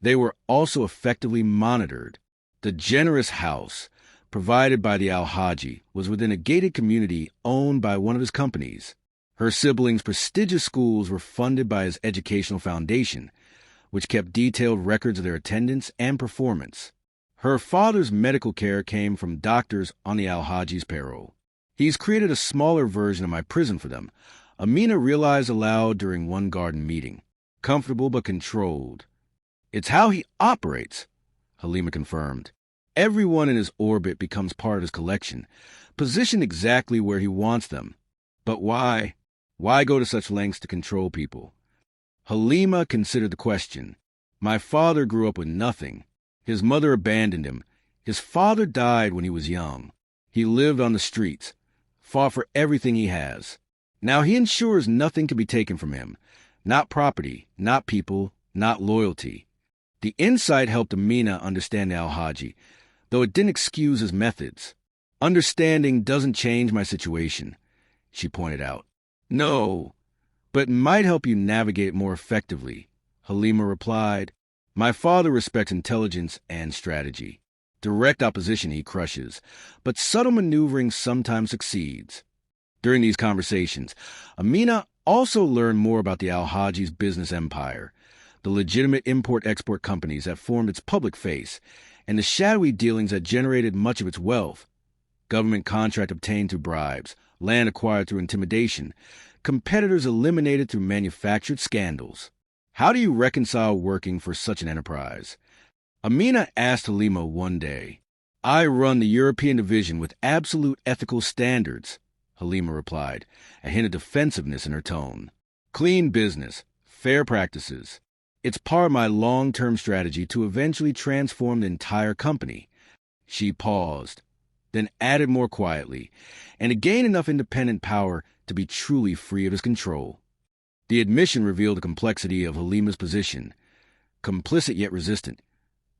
they were also effectively monitored. The generous house, provided by the Alhaji, was within a gated community owned by one of his companies. Her siblings' prestigious schools were funded by his educational foundation, which kept detailed records of their attendance and performance. Her father's medical care came from doctors on the Alhaji's payroll. "He's created a smaller version of my prison for them," Amina realized aloud during one garden meeting. "Comfortable but controlled." "It's how he operates," Halima confirmed. "Everyone in his orbit becomes part of his collection, positioned exactly where he wants them. But why? Why go to such lengths to control people?" Halima considered the question. "My father grew up with nothing. His mother abandoned him. His father died when he was young. He lived on the streets, fought for everything he has. Now he ensures nothing can be taken from him. Not property, not people, not loyalty." The insight helped Amina understand the Alhaji, though it didn't excuse his methods. "Understanding doesn't change my situation," she pointed out. "No, but might help you navigate more effectively," Halima replied. "My father respects intelligence and strategy. Direct opposition he crushes, but subtle maneuvering sometimes succeeds." During these conversations, Amina also learned more about the Alhaji's business empire, the legitimate import-export companies that formed its public face, and the shadowy dealings that generated much of its wealth. Government contract obtained through bribes, land acquired through intimidation, competitors eliminated through manufactured scandals. How do you reconcile working for such an enterprise? Amina asked Halima one day. "I run the European division with absolute ethical standards," Halima replied, a hint of defensiveness in her tone. "Clean business, fair practices. It's part of my long-term strategy to eventually transform the entire company." She paused, then added more quietly, "and to gain enough independent power to be truly free of his control." The admission revealed the complexity of Halima's position. Complicit yet resistant,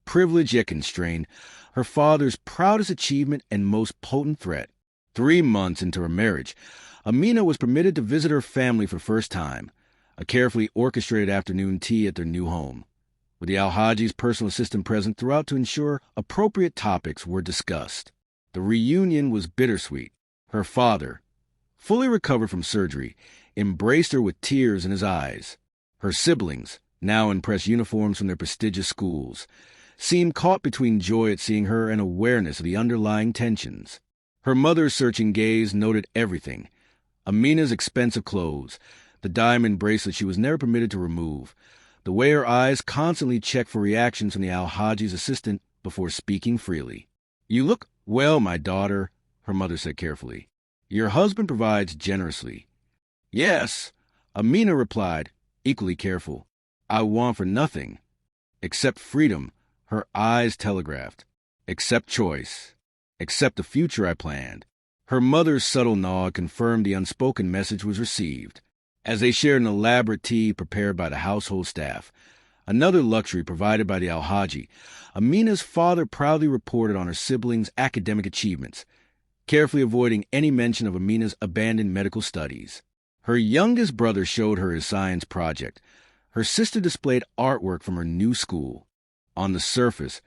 privileged yet constrained, her father's proudest achievement and most potent threat. 3 months into her marriage, Amina was permitted to visit her family for the first time, a carefully orchestrated afternoon tea at their new home, with the Alhaji's personal assistant present throughout to ensure appropriate topics were discussed. The reunion was bittersweet. Her father, fully recovered from surgery, embraced her with tears in his eyes. Her siblings, now in press uniforms from their prestigious schools, seemed caught between joy at seeing her and awareness of the underlying tensions. Her mother's searching gaze noted everything: Amina's expensive clothes, the diamond bracelet she was never permitted to remove, the way her eyes constantly checked for reactions from the Alhaji's assistant before speaking freely. "You look well, my daughter," her mother said carefully. "Your husband provides generously." "Yes," Amina replied, equally careful. "I want for nothing. Except freedom," her eyes telegraphed. "Except choice. Except the future I planned." Her mother's subtle nod confirmed the unspoken message was received. As they shared an elaborate tea prepared by the household staff, another luxury provided by the Alhaji, Amina's father proudly reported on her siblings' academic achievements, carefully avoiding any mention of Amina's abandoned medical studies. Her youngest brother showed her his science project. Her sister displayed artwork from her new school. On the surface,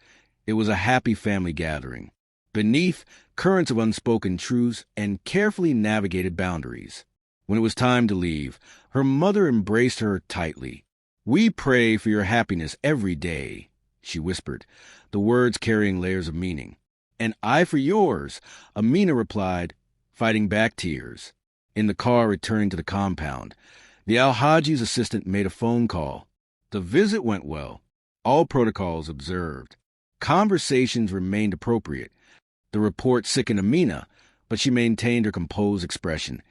it was a happy family gathering. Beneath, currents of unspoken truths and carefully navigated boundaries. When it was time to leave, her mother embraced her tightly. "We pray for your happiness every day," she whispered, the words carrying layers of meaning. "And I for yours," Amina replied, fighting back tears. In the car returning to the compound, the Alhaji's assistant made a phone call. The visit went well. All protocols observed. Conversations remained appropriate. The report sickened Amina, but she maintained her composed expression,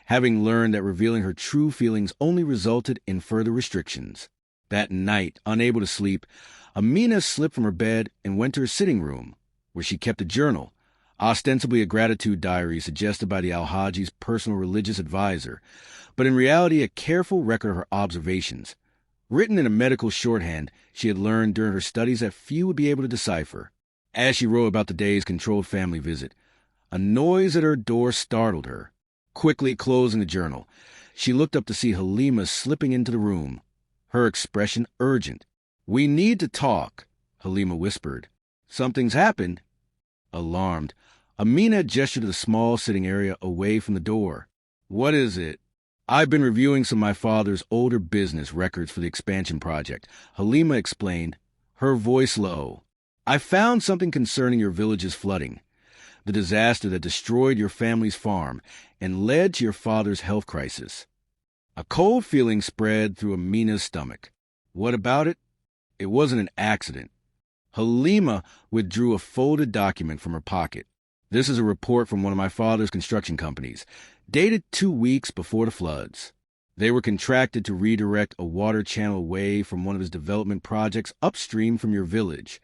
having learned that revealing her true feelings only resulted in further restrictions. That night, unable to sleep, Amina slipped from her bed and went to her sitting room, where she kept a journal, ostensibly a gratitude diary suggested by the Alhaji's personal religious advisor, but in reality a careful record of her observations, written in a medical shorthand she had learned during her studies that few would be able to decipher. As she wrote about the day's controlled family visit, a noise at her door startled her. Quickly closing the journal, she looked up to see Halima slipping into the room, her expression urgent. "We need to talk," Halima whispered. "Something's happened." Alarmed, Amina gestured to the small sitting area away from the door. "What is it?" "I've been reviewing some of my father's older business records for the expansion project," Halima explained, her voice low. "I found something concerning your village's flooding, the disaster that destroyed your family's farm and led to your father's health crisis." A cold feeling spread through Amina's stomach. "What about it?" "It wasn't an accident." Halima withdrew a folded document from her pocket. "This is a report from one of my father's construction companies, dated 2 weeks before the floods. They were contracted to redirect a water channel away from one of his development projects upstream from your village."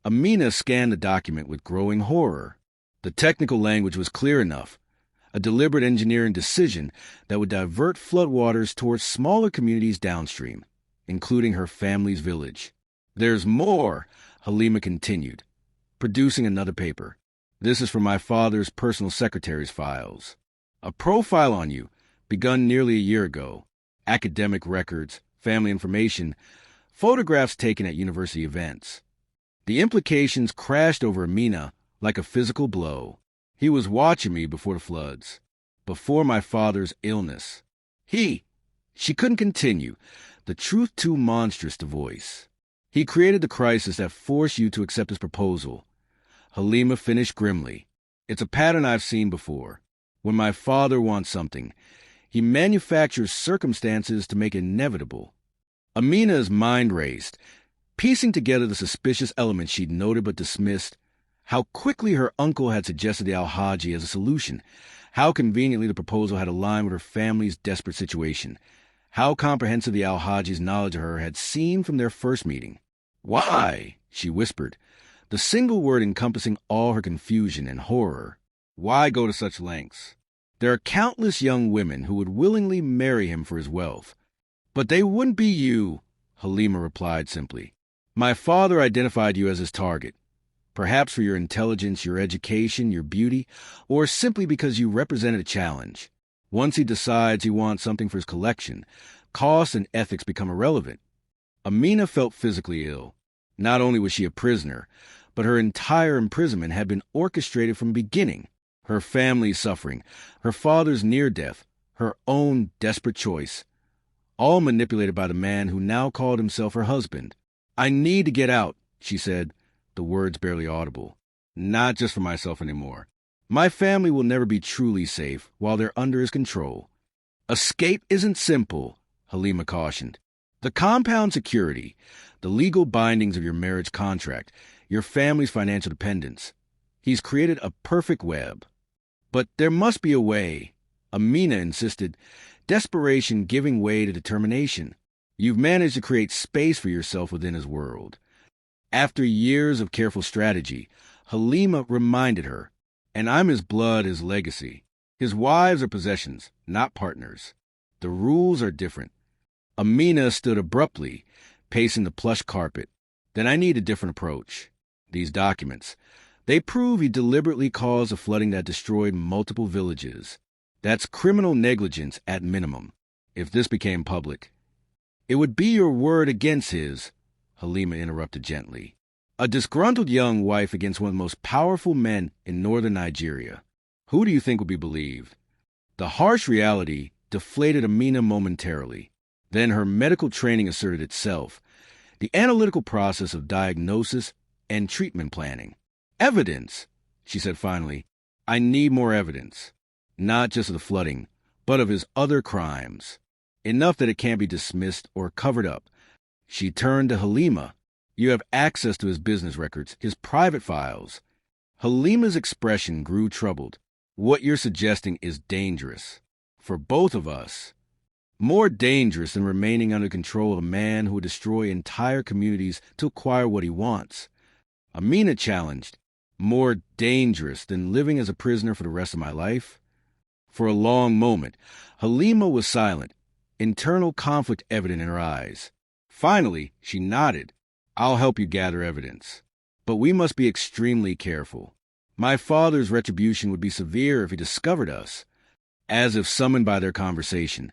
Amina scanned the document with growing horror. The technical language was clear enough. A deliberate engineering decision that would divert floodwaters towards smaller communities downstream, including her family's village. "There's more," Halima continued, producing another paper. "This is from my father's personal secretary's files. A profile on you, begun nearly a year ago. Academic records, family information, photographs taken at university events." The implications crashed over Amina like a physical blow. "He was watching me before the floods, before my father's illness. She couldn't continue, the truth too monstrous to voice. "He created the crisis that forced you to accept his proposal." Halima finished grimly. "It's a pattern I've seen before. When my father wants something, he manufactures circumstances to make it inevitable." Amina's mind raced, piecing together the suspicious elements she'd noted but dismissed. How quickly her uncle had suggested the Alhaji as a solution. How conveniently the proposal had aligned with her family's desperate situation. How comprehensive the Alhaji's knowledge of her had seemed from their first meeting. "Why?" she whispered, the single word encompassing all her confusion and horror. "Why go to such lengths? There are countless young women who would willingly marry him for his wealth. But they wouldn't be you," Halima replied simply. "My father identified you as his target. Perhaps for your intelligence, your education, your beauty, or simply because you represented a challenge. Once he decides he wants something for his collection, cost and ethics become irrelevant." Amina felt physically ill. Not only was she a prisoner, but her entire imprisonment had been orchestrated from the beginning. Her family's suffering, her father's near death, her own desperate choice, all manipulated by the man who now called himself her husband. "I need to get out," she said, the words barely audible. "Not just for myself anymore. My family will never be truly safe while they're under his control." "Escape isn't simple," Halima cautioned. "The compound security, the legal bindings of your marriage contract, your family's financial dependence. He's created a perfect web. But there must be a way," Amina insisted, desperation giving way to determination. "You've managed to create space for yourself within his world." After years of careful strategy, Halima reminded her, "And I'm his blood, his legacy. His wives are possessions, not partners. The rules are different." Amina stood abruptly, pacing the plush carpet. "Then I need a different approach. These documents, they prove he deliberately caused a flooding that destroyed multiple villages. That's criminal negligence at minimum. If this became public, it would be your word against his," Halima interrupted gently. "A disgruntled young wife against one of the most powerful men in northern Nigeria. Who do you think would be believed?" The harsh reality deflated Amina momentarily. Then her medical training asserted itself. The analytical process of diagnosis and treatment planning. "Evidence," she said finally. "I need more evidence. Not just of the flooding, but of his other crimes. Enough that it can't be dismissed or covered up. She turned to Halima. You have access to his business records, his private files. Halima's expression grew troubled. What you're suggesting is dangerous. For both of us. More dangerous than remaining under control of a man who would destroy entire communities to acquire what he wants. Amina challenged. More dangerous than living as a prisoner for the rest of my life? For a long moment, Halima was silent, internal conflict evident in her eyes. Finally, she nodded. I'll help you gather evidence. But we must be extremely careful. My father's retribution would be severe if he discovered us. As if summoned by their conversation,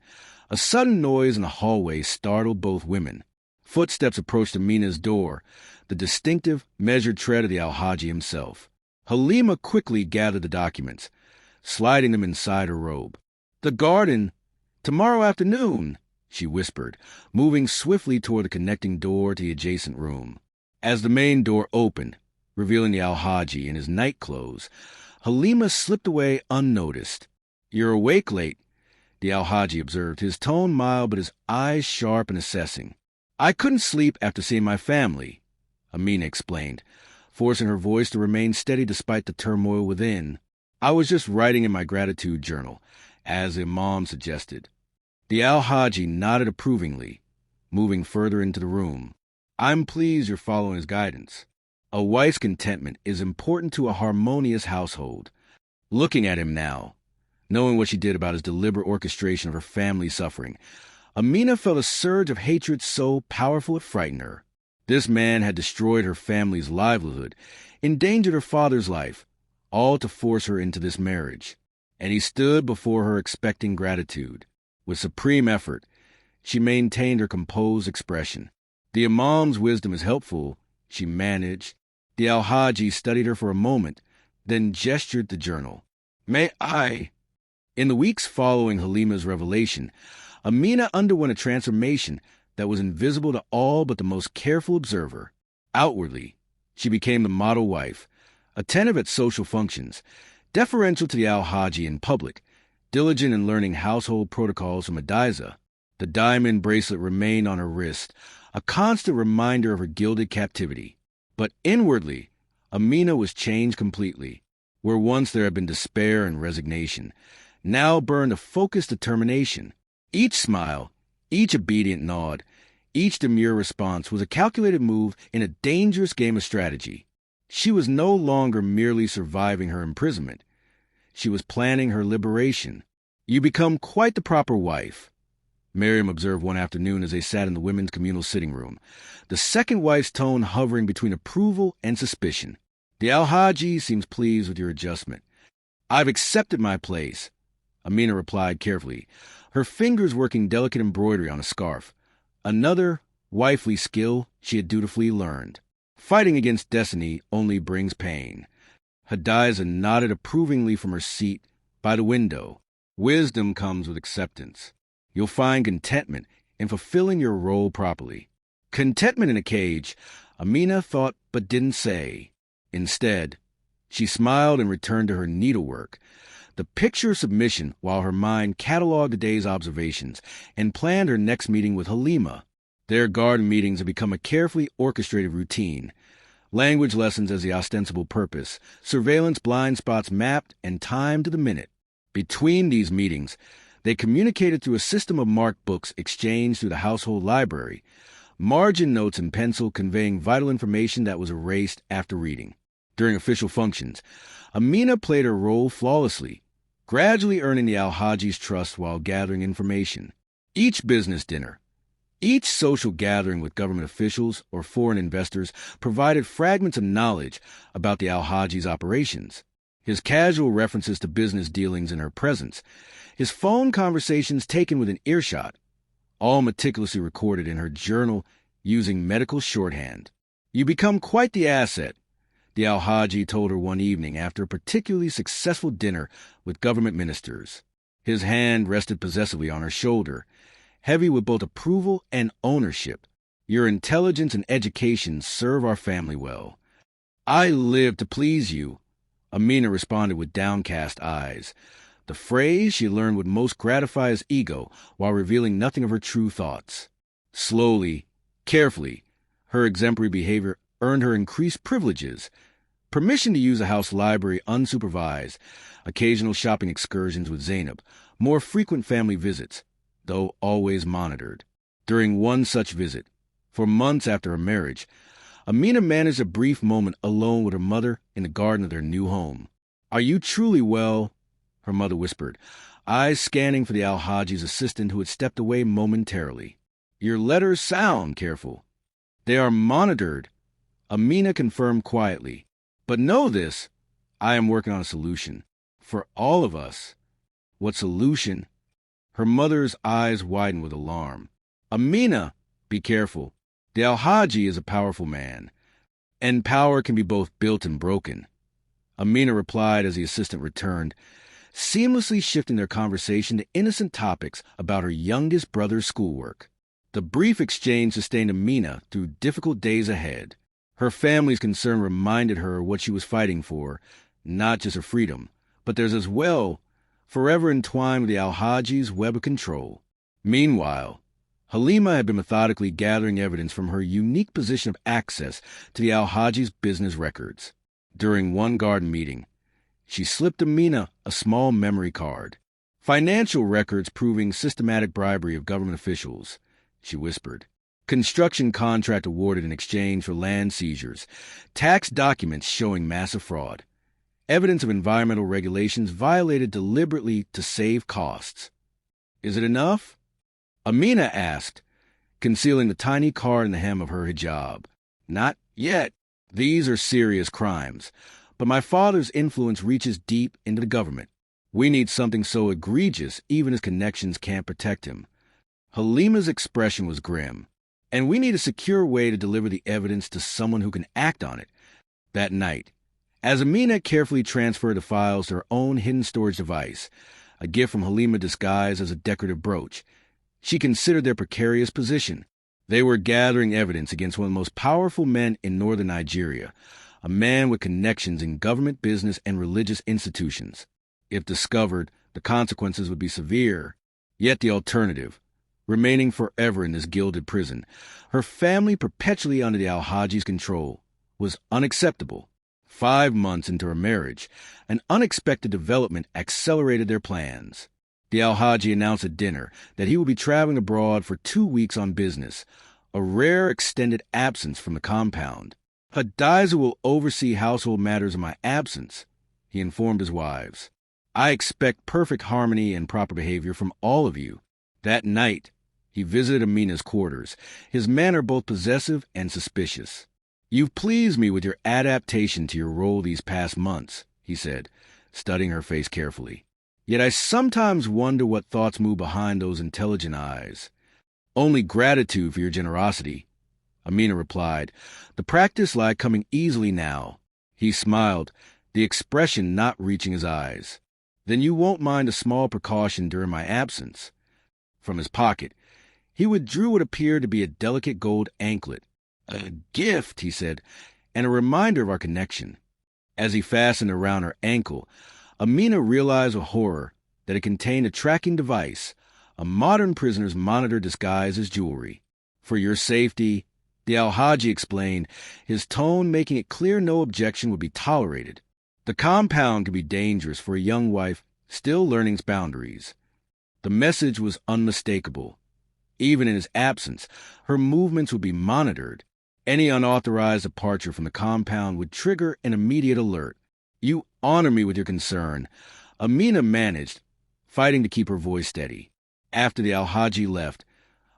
a sudden noise in the hallway startled both women. Footsteps approached Amina's door, the distinctive, measured tread of the Alhaji himself. Halima quickly gathered the documents, sliding them inside her robe. The garden, tomorrow afternoon, she whispered, moving swiftly toward the connecting door to the adjacent room. As the main door opened, revealing the Alhaji in his nightclothes, Halima slipped away unnoticed. You're awake late, the Alhaji observed, his tone mild but his eyes sharp and assessing. I couldn't sleep after seeing my family, Amina explained, forcing her voice to remain steady despite the turmoil within. I was just writing in my gratitude journal, as Imam suggested. The Alhaji nodded approvingly, moving further into the room. I'm pleased you're following his guidance. A wife's contentment is important to a harmonious household. Looking at him now, knowing what she did about his deliberate orchestration of her family's suffering, Amina felt a surge of hatred so powerful it frightened her. This man had destroyed her family's livelihood, endangered her father's life, all to force her into this marriage. And he stood before her expecting gratitude. With supreme effort, she maintained her composed expression. The Imam's wisdom is helpful, she managed. The Alhaji studied her for a moment, then gestured the journal. May I? In the weeks following Halima's revelation, Amina underwent a transformation that was invisible to all but the most careful observer. Outwardly, she became the model wife, attentive at social functions, deferential to the Alhaji in public, diligent in learning household protocols from Adiza. The diamond bracelet remained on her wrist, a constant reminder of her gilded captivity. But inwardly, Amina was changed completely. Where once there had been despair and resignation, now burned a focused determination. Each smile, each obedient nod, each demure response was a calculated move in a dangerous game of strategy. She was no longer merely surviving her imprisonment. She was planning her liberation. You become quite the proper wife, Miriam observed one afternoon as they sat in the women's communal sitting room, the second wife's tone hovering between approval and suspicion. The Alhaji seems pleased with your adjustment. I've accepted my place, Amina replied carefully, her fingers working delicate embroidery on a scarf, another wifely skill she had dutifully learned. Fighting against destiny only brings pain. Hadiza nodded approvingly from her seat by the window. Wisdom comes with acceptance. You'll find contentment in fulfilling your role properly. Contentment in a cage, Amina thought but didn't say. Instead, she smiled and returned to her needlework, the picture of submission while her mind cataloged the day's observations and planned her next meeting with Halima. Their garden meetings had become a carefully orchestrated routine. Language lessons as the ostensible purpose, surveillance blind spots mapped and timed to the minute. Between these meetings, they communicated through a system of marked books exchanged through the household library, margin notes in pencil conveying vital information that was erased after reading. During official functions, Amina played her role flawlessly, gradually earning the Alhaji's trust while gathering information. Each business dinner, each social gathering with government officials or foreign investors provided fragments of knowledge about the Alhaji's operations. His casual references to business dealings in her presence, his phone conversations taken within earshot, all meticulously recorded in her journal using medical shorthand. You become quite the asset, the Alhaji told her one evening after a particularly successful dinner with government ministers. His hand rested possessively on her shoulder, heavy with both approval and ownership. Your intelligence and education serve our family well. I live to please you, Amina responded with downcast eyes. The phrase she learned would most gratify his ego while revealing nothing of her true thoughts. Slowly, carefully, her exemplary behavior earned her increased privileges: permission to use a house library unsupervised, occasional shopping excursions with Zainab, more frequent family visits, though always monitored. During one such visit, for months after her marriage, Amina managed a brief moment alone with her mother in the garden of their new home. "Are you truly well?" her mother whispered, eyes scanning for the Alhaji's assistant who had stepped away momentarily. "Your letters sound careful." "They are monitored," Amina confirmed quietly. "But know this, I am working on a solution. For all of us." "What solution?" Her mother's eyes widened with alarm. "Amina, be careful. The Alhaji is a powerful man, and power can be both built and broken." Amina replied as the assistant returned, seamlessly shifting their conversation to innocent topics about her youngest brother's schoolwork. The brief exchange sustained Amina through difficult days ahead. Her family's concern reminded her what she was fighting for, not just her freedom, but theirs as well, forever entwined with the Alhaji's web of control. Meanwhile, Halima had been methodically gathering evidence from her unique position of access to the Alhaji's business records. During one garden meeting, she slipped Amina a small memory card. "Financial records proving systematic bribery of government officials," she whispered. "Construction contract awarded in exchange for land seizures. Tax documents showing massive fraud. Evidence of environmental regulations violated deliberately to save costs." "Is it enough?" Amina asked, concealing the tiny card in the hem of her hijab. "Not yet. These are serious crimes. But my father's influence reaches deep into the government. We need something so egregious even his connections can't protect him." Halima's expression was grim. "And we need a secure way to deliver the evidence to someone who can act on it." That night, as Amina carefully transferred the files to her own hidden storage device, a gift from Halima disguised as a decorative brooch, she considered their precarious position. They were gathering evidence against one of the most powerful men in northern Nigeria, a man with connections in government, business, and religious institutions. If discovered, the consequences would be severe. Yet the alternative, remaining forever in this gilded prison, her family perpetually under the Alhaji's control, was unacceptable. 5 months into her marriage, an unexpected development accelerated their plans. The Alhaji announced at dinner that he would be traveling abroad for 2 weeks on business, a rare extended absence from the compound. "Hadiza will oversee household matters in my absence," he informed his wives. "I expect perfect harmony and proper behavior from all of you." That night, he visited Amina's quarters, his manner both possessive and suspicious. "You've pleased me with your adaptation to your role these past months," he said, studying her face carefully. "Yet I sometimes wonder what thoughts move behind those intelligent eyes." "Only gratitude for your generosity," Amina replied, the practice lie coming easily now. He smiled, the expression not reaching his eyes. "Then you won't mind a small precaution during my absence." From his pocket, he withdrew what appeared to be a delicate gold anklet. "A gift," he said, "and a reminder of our connection." As he fastened around her ankle, Amina realized with horror that it contained a tracking device, a modern prisoner's monitor disguised as jewelry. "For your safety," the Alhaji explained, his tone making it clear no objection would be tolerated. The compound could be dangerous for a young wife still learning its boundaries. The message was unmistakable. Even in his absence, her movements would be monitored. Any unauthorized departure from the compound would trigger an immediate alert. "You honor me with your concern," Amina managed, fighting to keep her voice steady. After the Alhaji left,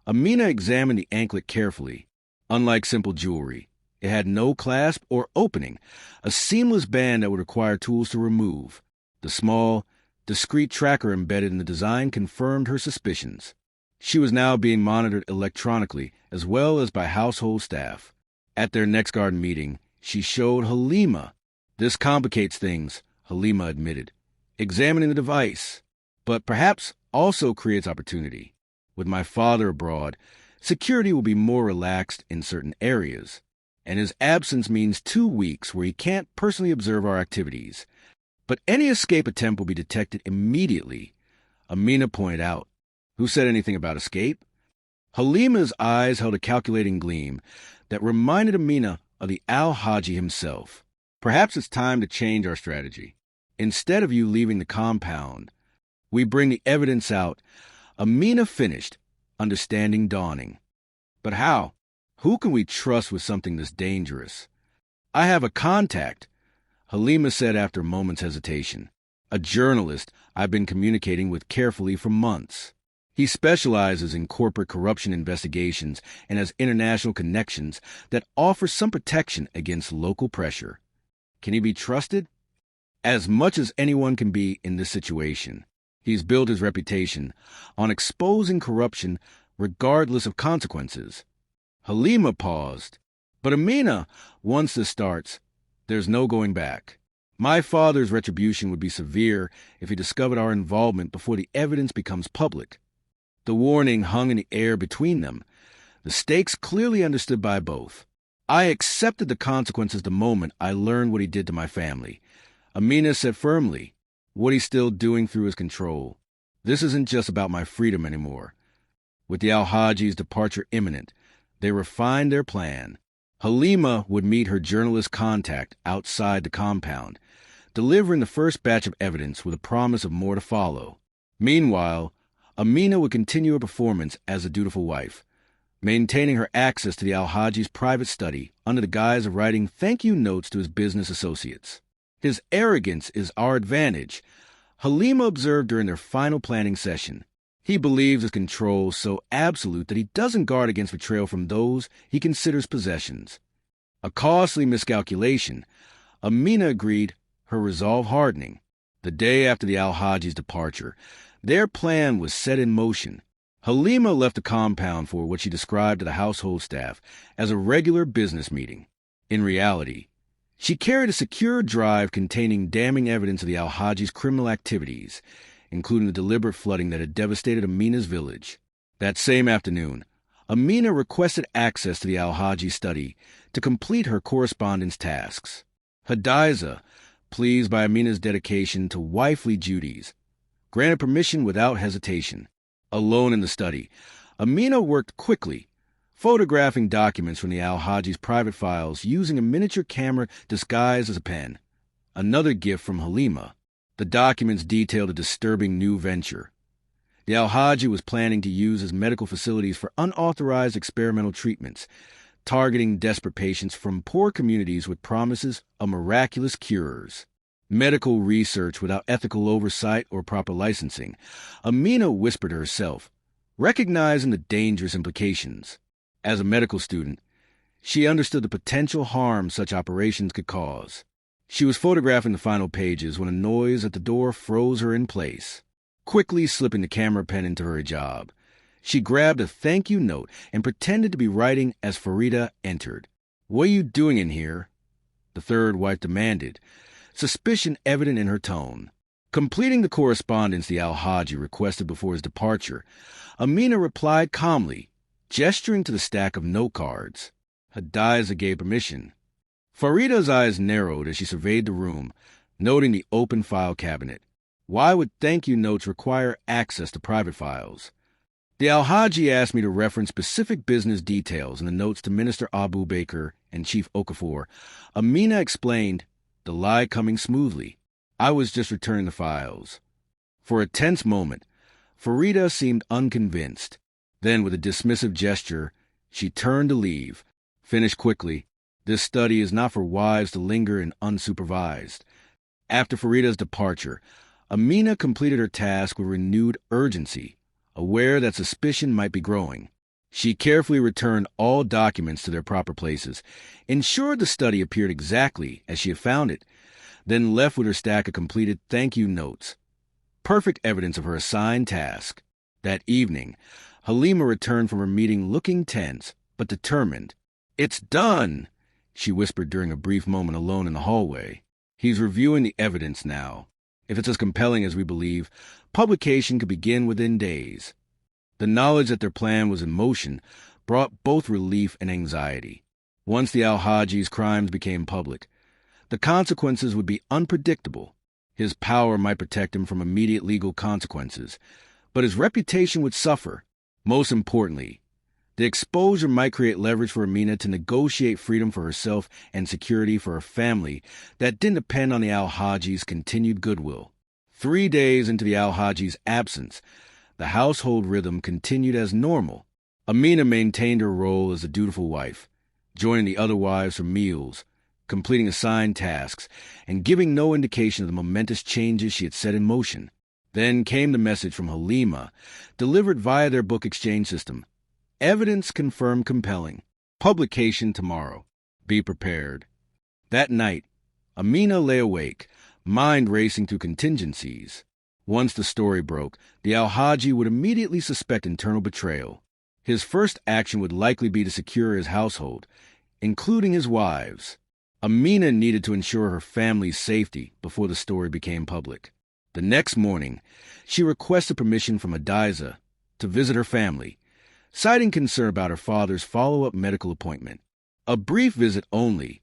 Amina examined the anklet carefully. Unlike simple jewelry, it had no clasp or opening, a seamless band that would require tools to remove. The small, discreet tracker embedded in the design confirmed her suspicions. She was now being monitored electronically as well as by household staff. At their next garden meeting, she showed Halima. "This complicates things," Halima admitted, examining the device, "but perhaps also creates opportunity. With my father abroad, security will be more relaxed in certain areas, and his absence means 2 weeks where he can't personally observe our activities. But any escape attempt will be detected immediately, Amina pointed out. Who said anything about escape? Halima's eyes held a calculating gleam that reminded Amina of the Alhaji himself. Perhaps it's time to change our strategy. Instead of you leaving the compound, we bring the evidence out. Amina finished, understanding dawning. But how? Who can we trust with something this dangerous? I have a contact, Halima said after a moment's hesitation. A journalist I've been communicating with carefully for months. He specializes in corporate corruption investigations and has international connections that offer some protection against local pressure. Can he be trusted? As much as anyone can be in this situation. He's built his reputation on exposing corruption regardless of consequences. Halima paused. But Amina, once this starts, there's no going back. My father's retribution would be severe if he discovered our involvement before the evidence becomes public. The warning hung in the air between them, the stakes clearly understood by both. I accepted the consequences the moment I learned what he did to my family. Amina said firmly, what he's still doing through his control. This isn't just about my freedom anymore. With the Alhaji's departure imminent, they refined their plan. Halima would meet her journalist contact outside the compound, delivering the first batch of evidence with a promise of more to follow. Meanwhile, Amina would continue her performance as a dutiful wife, maintaining her access to the Alhaji's private study under the guise of writing thank-you notes to his business associates. His arrogance is our advantage, Halima observed during their final planning session. He believes his control so absolute that he doesn't guard against betrayal from those he considers possessions. A costly miscalculation, Amina agreed, her resolve hardening. The day after the Alhaji's departure, their plan was set in motion. Halima left the compound for what she described to the household staff as a regular business meeting. In reality, she carried a secure drive containing damning evidence of the Alhaji's criminal activities, including the deliberate flooding that had devastated Amina's village. That same afternoon, Amina requested access to the Alhaji's study to complete her correspondence tasks. Hadiza, pleased by Amina's dedication to wifely duties, granted permission without hesitation. Alone in the study, Amina worked quickly, photographing documents from the Alhaji's private files using a miniature camera disguised as a pen. Another gift from Halima. The documents detailed a disturbing new venture. The Alhaji was planning to use his medical facilities for unauthorized experimental treatments, targeting desperate patients from poor communities with promises of miraculous cures. Medical research without ethical oversight or proper licensing, Amina whispered to herself, recognizing the dangerous implications. As a medical student, she understood the potential harm such operations could cause. She was photographing the final pages when a noise at the door froze her in place. Quickly slipping the camera pen into her hijab, she grabbed a thank-you note and pretended to be writing as Farida entered. "What are you doing in here?" the third wife demanded, suspicion evident in her tone. Completing the correspondence the Alhaji requested before his departure, Amina replied calmly, gesturing to the stack of note cards. Hadiza gave permission. Farida's eyes narrowed as she surveyed the room, noting the open file cabinet. Why would thank-you notes require access to private files? The Alhaji asked me to reference specific business details in the notes to Minister Abu Bakr and Chief Okafor. Amina explained, the lie coming smoothly. I was just returning the files. For a tense moment, Farida seemed unconvinced. Then, with a dismissive gesture, she turned to leave, finished quickly. This study is not for wives to linger in unsupervised. After Farida's departure, Amina completed her task with renewed urgency, aware that suspicion might be growing. She carefully returned all documents to their proper places, ensured the study appeared exactly as she had found it, then left with her stack of completed thank-you notes. Perfect evidence of her assigned task. That evening, Halima returned from her meeting looking tense, but determined. "It's done!" she whispered during a brief moment alone in the hallway. "He's reviewing the evidence now. If it's as compelling as we believe, publication could begin within days." The knowledge that their plan was in motion brought both relief and anxiety. Once the Alhaji's crimes became public, the consequences would be unpredictable. His power might protect him from immediate legal consequences, but his reputation would suffer. Most importantly, the exposure might create leverage for Amina to negotiate freedom for herself and security for her family that didn't depend on the Alhaji's continued goodwill. 3 days into the Alhaji's absence, the household rhythm continued as normal. Amina maintained her role as a dutiful wife, joining the other wives for meals, completing assigned tasks, and giving no indication of the momentous changes she had set in motion. Then came the message from Halima, delivered via their book exchange system. Evidence confirmed compelling. Publication tomorrow. Be prepared. That night, Amina lay awake, mind racing through contingencies. Once the story broke, the Alhaji would immediately suspect internal betrayal. His first action would likely be to secure his household, including his wives. Amina needed to ensure her family's safety before the story became public. The next morning, she requested permission from Hadiza to visit her family, citing concern about her father's follow-up medical appointment. A brief visit only,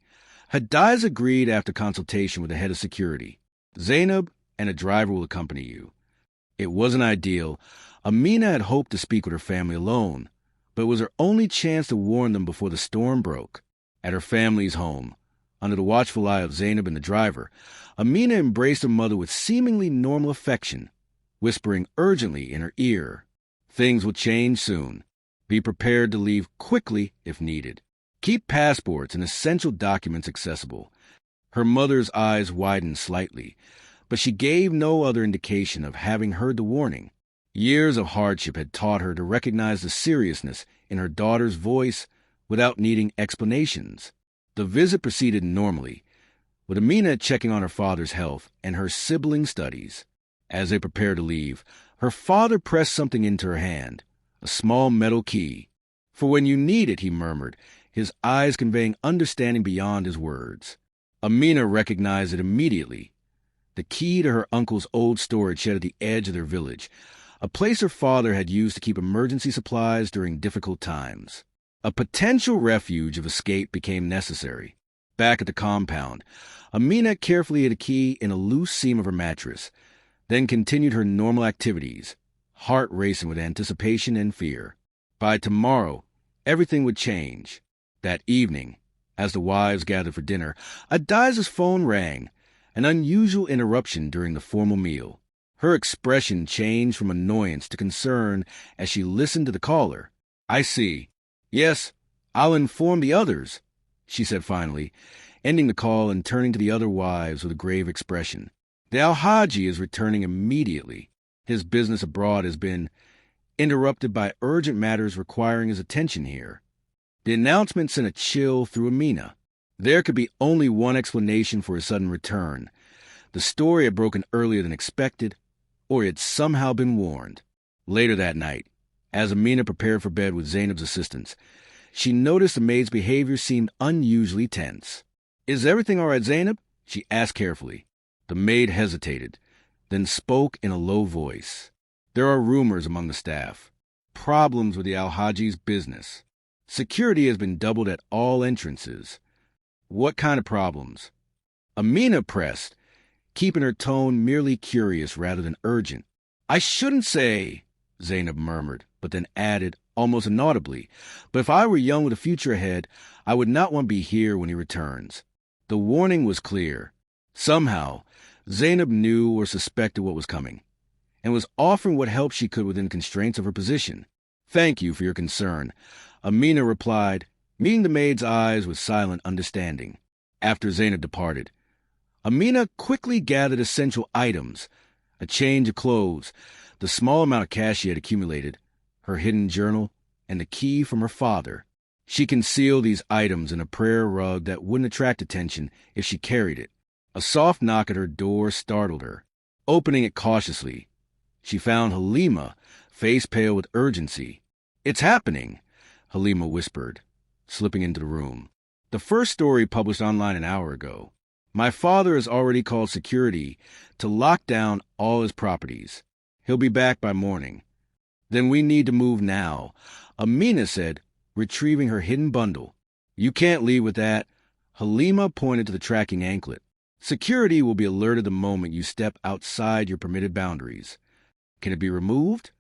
Hadiza agreed after consultation with the head of security. Zainab and a driver will accompany you. It wasn't ideal. Amina had hoped to speak with her family alone, but it was her only chance to warn them before the storm broke. At her family's home, under the watchful eye of Zainab and the driver, Amina embraced her mother with seemingly normal affection, whispering urgently in her ear, "Things will change soon. Be prepared to leave quickly if needed. Keep passports and essential documents accessible." Her mother's eyes widened slightly, but she gave no other indication of having heard the warning. Years of hardship had taught her to recognize the seriousness in her daughter's voice without needing explanations. The visit proceeded normally, with Amina checking on her father's health and her sibling studies. As they prepared to leave, her father pressed something into her hand, a small metal key. "For when you need it," he murmured, his eyes conveying understanding beyond his words. Amina recognized it immediately. The key to her uncle's old storage shed at the edge of their village, a place her father had used to keep emergency supplies during difficult times. A potential refuge of escape became necessary. Back at the compound, Amina carefully hid a key in a loose seam of her mattress, then continued her normal activities, heart racing with anticipation and fear. By tomorrow, everything would change. That evening, as the wives gathered for dinner, Adiza's phone rang, an unusual interruption during the formal meal. Her expression changed from annoyance to concern as she listened to the caller. "I see. Yes, I'll inform the others," she said finally, ending the call and turning to the other wives with a grave expression. "The Alhaji is returning immediately. His business abroad has been interrupted by urgent matters requiring his attention here." The announcement sent a chill through Amina. There could be only one explanation for his sudden return. The story had broken earlier than expected, or he had somehow been warned. Later that night, as Amina prepared for bed with Zainab's assistance, she noticed the maid's behavior seemed unusually tense. "Is everything all right, Zainab?" she asked carefully. The maid hesitated, then spoke in a low voice. "There are rumors among the staff. Problems with the Alhaji's business. Security has been doubled at all entrances." "What kind of problems?" Amina pressed, keeping her tone merely curious rather than urgent. "I shouldn't say," Zainab murmured, but then added, almost inaudibly, "but if I were young with a future ahead, I would not want to be here when he returns." The warning was clear. Somehow, Zainab knew or suspected what was coming, and was offering what help she could within the constraints of her position. "Thank you for your concern," Amina replied, meeting the maid's eyes with silent understanding. After Zainab departed, Amina quickly gathered essential items, a change of clothes, the small amount of cash she had accumulated, her hidden journal, and the key from her father. She concealed these items in a prayer rug that wouldn't attract attention if she carried it. A soft knock at her door startled her. Opening it cautiously, she found Halima, face pale with urgency. "It's happening," Halima whispered, slipping into the room. "The first story published online an hour ago. My father has already called security to lock down all his properties. He'll be back by morning." "Then we need to move now," Amina said, retrieving her hidden bundle. "You can't leave with that." Halima pointed to the tracking anklet. Security will be alerted the moment you step outside your permitted boundaries. Can it be removed?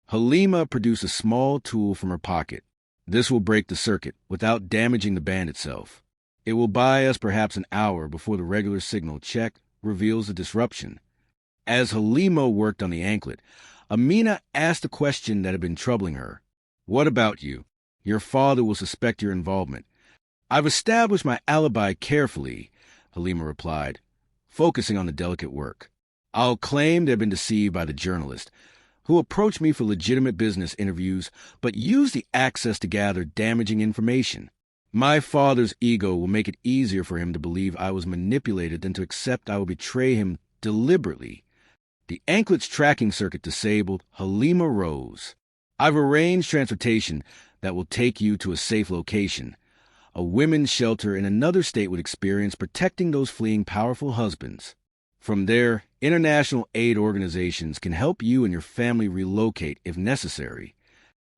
Halima produced a small tool from her pocket. This will break the circuit without damaging the band itself. It will buy us perhaps an hour before the regular signal check reveals the disruption. As Halima worked on the anklet, Amina asked a question that had been troubling her. What about you? Your father will suspect your involvement. I've established my alibi carefully, Halima replied, focusing on the delicate work. I'll claim they've been deceived by the journalist, who approached me for legitimate business interviews but used the access to gather damaging information. My father's ego will make it easier for him to believe I was manipulated than to accept I will betray him deliberately. The anklet's tracking circuit disabled, Halima rose. I've arranged transportation that will take you to a safe location. A women's shelter in another state would experience protecting those fleeing powerful husbands. From there, international aid organizations can help you and your family relocate if necessary.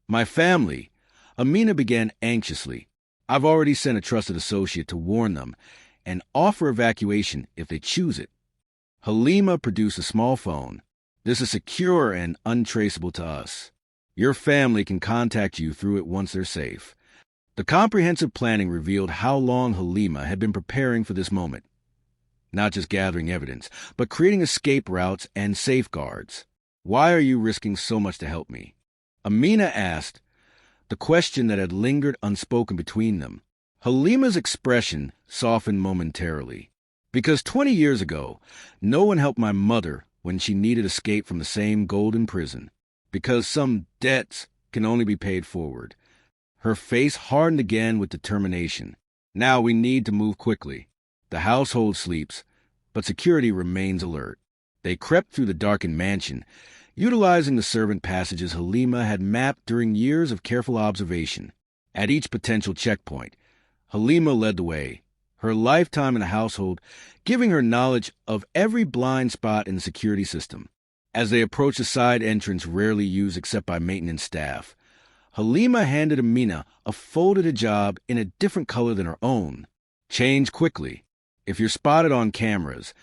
My family, Amina began anxiously. I've already sent a trusted associate to warn them and offer evacuation if they choose it. Halima produced a small phone. This is secure and untraceable to us. Your family can contact you through it once they're safe. The comprehensive planning revealed how long Halima had been preparing for this moment. Not just gathering evidence, but creating escape routes and safeguards. Why are you risking so much to help me? Amina asked, the question that had lingered unspoken between them. Halima's expression softened momentarily. Because 20 years ago, no one helped my mother when she needed escape from the same golden prison. Because some debts can only be paid forward. Her face hardened again with determination. Now we need to move quickly. The household sleeps, but security remains alert. They crept through the darkened mansion, utilizing the servant passages Halima had mapped during years of careful observation. At each potential checkpoint, Halima led the way, her lifetime in the household giving her knowledge of every blind spot in the security system. As they approached a side entrance rarely used except by maintenance staff, Halima handed Amina a folded hijab in a different color than her own. Change quickly. If you're spotted on cameras,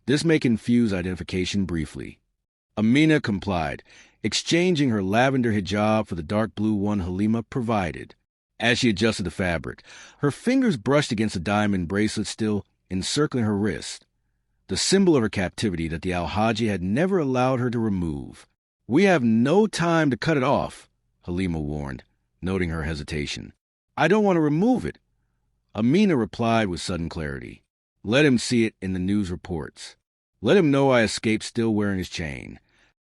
this may confuse identification briefly. Amina complied, exchanging her lavender hijab for the dark blue one Halima provided. As she adjusted the fabric, her fingers brushed against the diamond bracelet still encircling her wrist, the symbol of her captivity that the Alhaji had never allowed her to remove. We have no time to cut it off, Halima warned, noting her hesitation. I don't want to remove it. Amina replied with sudden clarity. Let him see it in the news reports. Let him know I escaped still wearing his chain.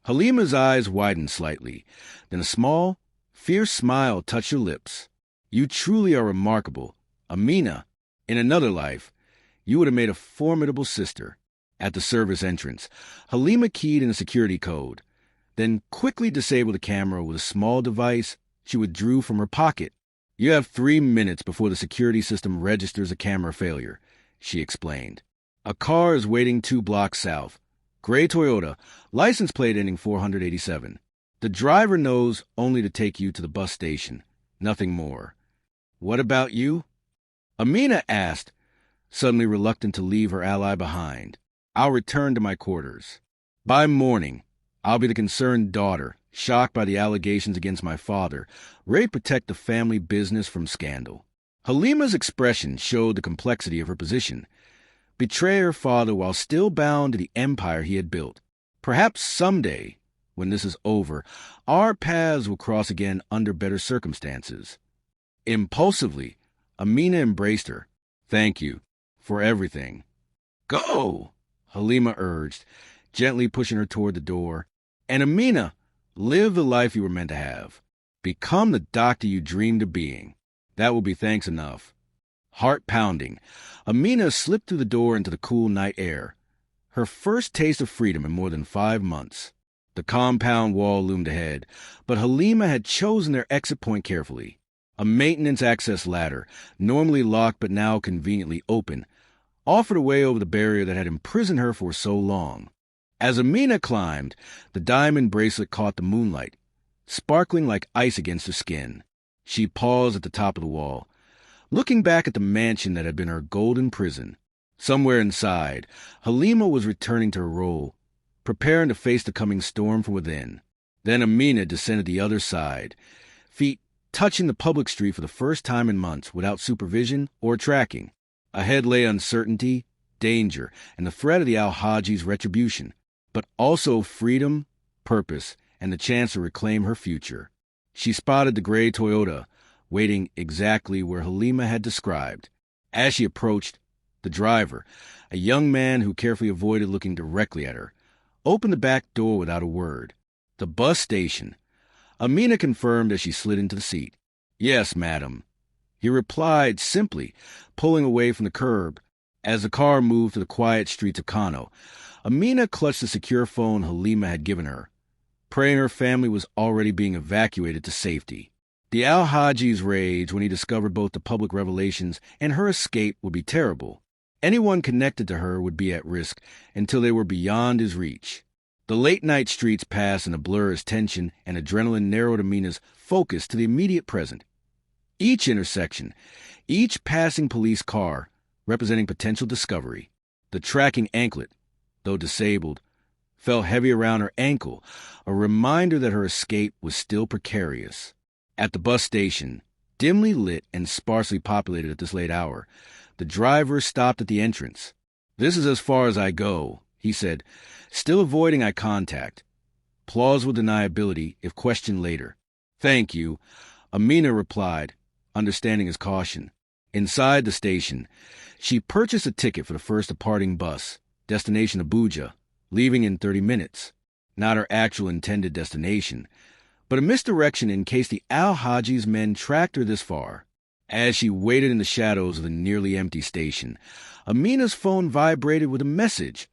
Halima's eyes widened slightly. Then a small, fierce smile touched her lips. You truly are remarkable. Amina, in another life, you would have made a formidable sister. At the service entrance, Halima keyed in a security code, then quickly disabled the camera with a small device she withdrew from her pocket. You have 3 minutes before the security system registers a camera failure, she explained. A car is waiting 2 blocks south. Gray Toyota, license plate ending 487. The driver knows only to take you to the bus station, nothing more. What about you? Amina asked, suddenly reluctant to leave her ally behind. I'll return to my quarters. By morning, I'll be the concerned daughter, shocked by the allegations against my father, ready to protect the family business from scandal. Halima's expression showed the complexity of her position. Betray her father while still bound to the empire he had built. Perhaps someday, when this is over, our paths will cross again under better circumstances. Impulsively, Amina embraced her. Thank you for everything. Go, Halima urged, gently pushing her toward the door. And Amina, live the life you were meant to have. Become the doctor you dreamed of being. That will be thanks enough. Heart pounding, Amina slipped through the door into the cool night air. Her first taste of freedom in more than 5 months. The compound wall loomed ahead, but Halima had chosen their exit point carefully. A maintenance access ladder, normally locked but now conveniently open, offered a way over the barrier that had imprisoned her for so long. As Amina climbed, the diamond bracelet caught the moonlight, sparkling like ice against her skin. She paused at the top of the wall, looking back at the mansion that had been her golden prison. Somewhere inside, Halima was returning to her role, preparing to face the coming storm from within. Then Amina descended the other side, feet touching the public street for the first time in months without supervision or tracking. Ahead lay uncertainty, danger, and the threat of the Alhaji's retribution, but also freedom, purpose, and the chance to reclaim her future. She spotted the gray Toyota, waiting exactly where Halima had described. As she approached, the driver, a young man who carefully avoided looking directly at her, opened the back door without a word. The bus station. Amina confirmed as she slid into the seat. "Yes, madam," he replied simply, pulling away from the curb. As the car moved to the quiet streets of Kano, Amina clutched the secure phone Halima had given her, praying her family was already being evacuated to safety. The Alhaji's rage when he discovered both the public revelations and her escape would be terrible. Anyone connected to her would be at risk until they were beyond his reach. The late-night streets passed in a blur as tension and adrenaline narrowed Amina's focus to the immediate present. Each intersection, each passing police car, representing potential discovery. The tracking anklet, though disabled, fell heavy around her ankle, a reminder that her escape was still precarious. At the bus station, dimly lit and sparsely populated at this late hour, the driver stopped at the entrance. "This is as far as I go," he said, still avoiding eye contact. Plausible deniability if questioned later. "Thank you," Amina replied, understanding his caution. Inside the station, she purchased a ticket for the first departing bus, destination Abuja, leaving in 30 minutes. Not her actual intended destination, but a misdirection in case the Alhaji's men tracked her this far. As she waited in the shadows of the nearly empty station, Amina's phone vibrated with a message.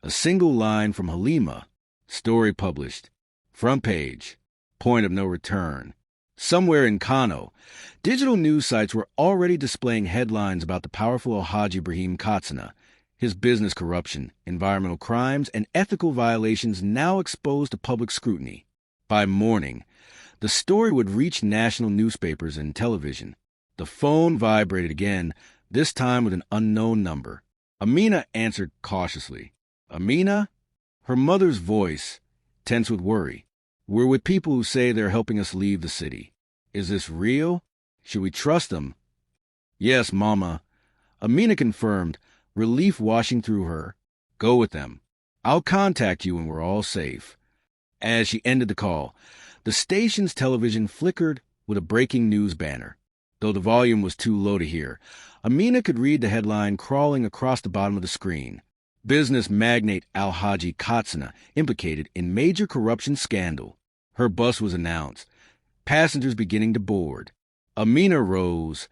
A single line from Halima. Story published. Front page. Point of no return. Somewhere in Kano, digital news sites were already displaying headlines about the powerful Alhaji Ibrahim Katsina, his business corruption, environmental crimes, and ethical violations now exposed to public scrutiny. By morning, the story would reach national newspapers and television. The phone vibrated again, this time with an unknown number. Amina answered cautiously. "Amina?" Her mother's voice, tense with worry. "We're with people who say they're helping us leave the city. Is this real? Should we trust them?" "Yes, Mama," Amina confirmed, relief washing through her. "Go with them. I'll contact you when we're all safe." As she ended the call, the station's television flickered with a breaking news banner. Though the volume was too low to hear, Amina could read the headline crawling across the bottom of the screen. Business magnate Alhaji Katsina implicated in major corruption scandal. Her bus was announced. Passengers beginning to board. Amina rose,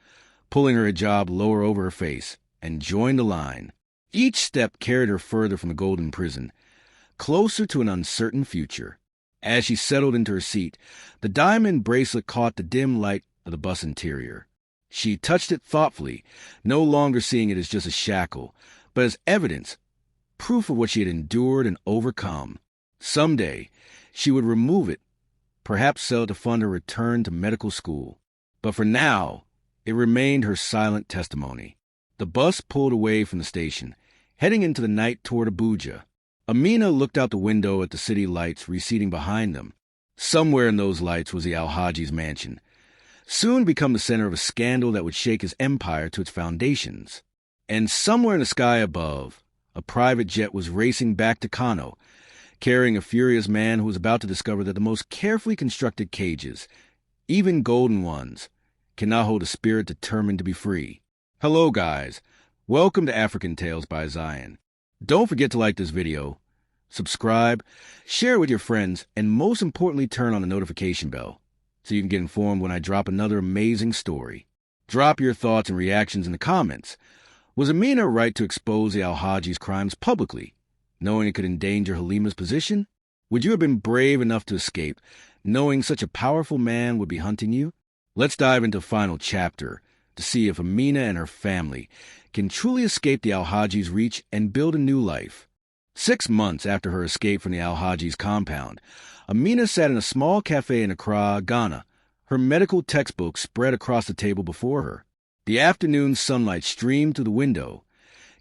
pulling her hijab lower over her face, and joined the line. Each step carried her further from the golden prison, closer to an uncertain future. As she settled into her seat, the diamond bracelet caught the dim light of the bus interior. She touched it thoughtfully, no longer seeing it as just a shackle, but as evidence, proof of what she had endured and overcome. Someday, she would remove it, perhaps sell it to fund her return to medical school. But for now, it remained her silent testimony. The bus pulled away from the station, heading into the night toward Abuja. Amina looked out the window at the city lights receding behind them. Somewhere in those lights was the Alhaji's mansion, soon become the center of a scandal that would shake his empire to its foundations. And somewhere in the sky above, a private jet was racing back to Kano, carrying a furious man who was about to discover that the most carefully constructed cages, even golden ones, cannot hold a spirit determined to be free. Hello, guys. Welcome to African Tales by Zion. Don't forget to like this video, subscribe, share it with your friends, and most importantly, turn on the notification bell so you can get informed when I drop another amazing story. Drop your thoughts and reactions in the comments. Was Amina right to expose the Alhaji's crimes publicly, knowing it could endanger Halima's position? Would you have been brave enough to escape, knowing such a powerful man would be hunting you? Let's dive into the final chapter to see if Amina and her family can truly escape the Alhaji's reach and build a new life. 6 months after her escape from the Alhaji's compound, Amina sat in a small cafe in Accra, Ghana, her medical textbook spread across the table before her. The afternoon sunlight streamed through the window,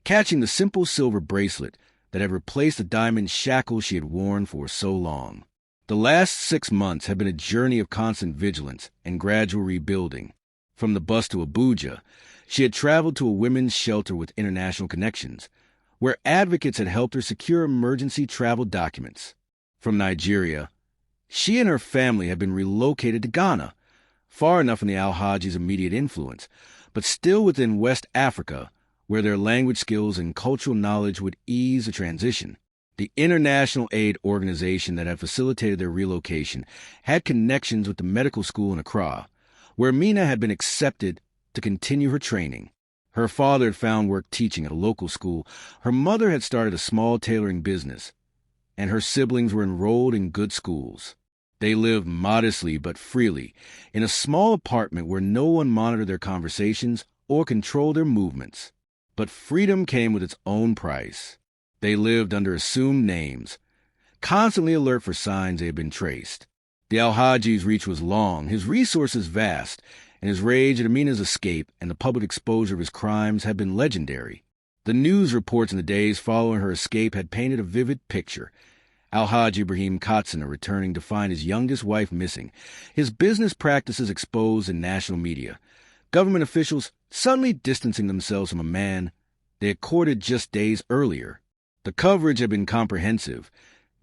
catching the simple silver bracelet that had replaced the diamond shackle she had worn for so long. The last 6 months had been a journey of constant vigilance and gradual rebuilding. From the bus to Abuja, she had traveled to a women's shelter with international connections, where advocates had helped her secure emergency travel documents. From Nigeria, she and her family had been relocated to Ghana, far enough from the Alhaji's immediate influence, but still within West Africa, where their language skills and cultural knowledge would ease the transition. The international aid organization that had facilitated their relocation had connections with the medical school in Accra, where Amina had been accepted to continue her training. Her father had found work teaching at a local school, her mother had started a small tailoring business, and her siblings were enrolled in good schools. They lived modestly but freely in a small apartment where no one monitored their conversations or controlled their movements. But freedom came with its own price. They lived under assumed names, constantly alert for signs they had been traced. The Alhaji's reach was long, his resources vast, and his rage at Amina's escape and the public exposure of his crimes had been legendary. The news reports in the days following her escape had painted a vivid picture. Alhaji Ibrahim Katsina returning to find his youngest wife missing, his business practices exposed in national media, government officials suddenly distancing themselves from a man they had courted just days earlier. The coverage had been comprehensive,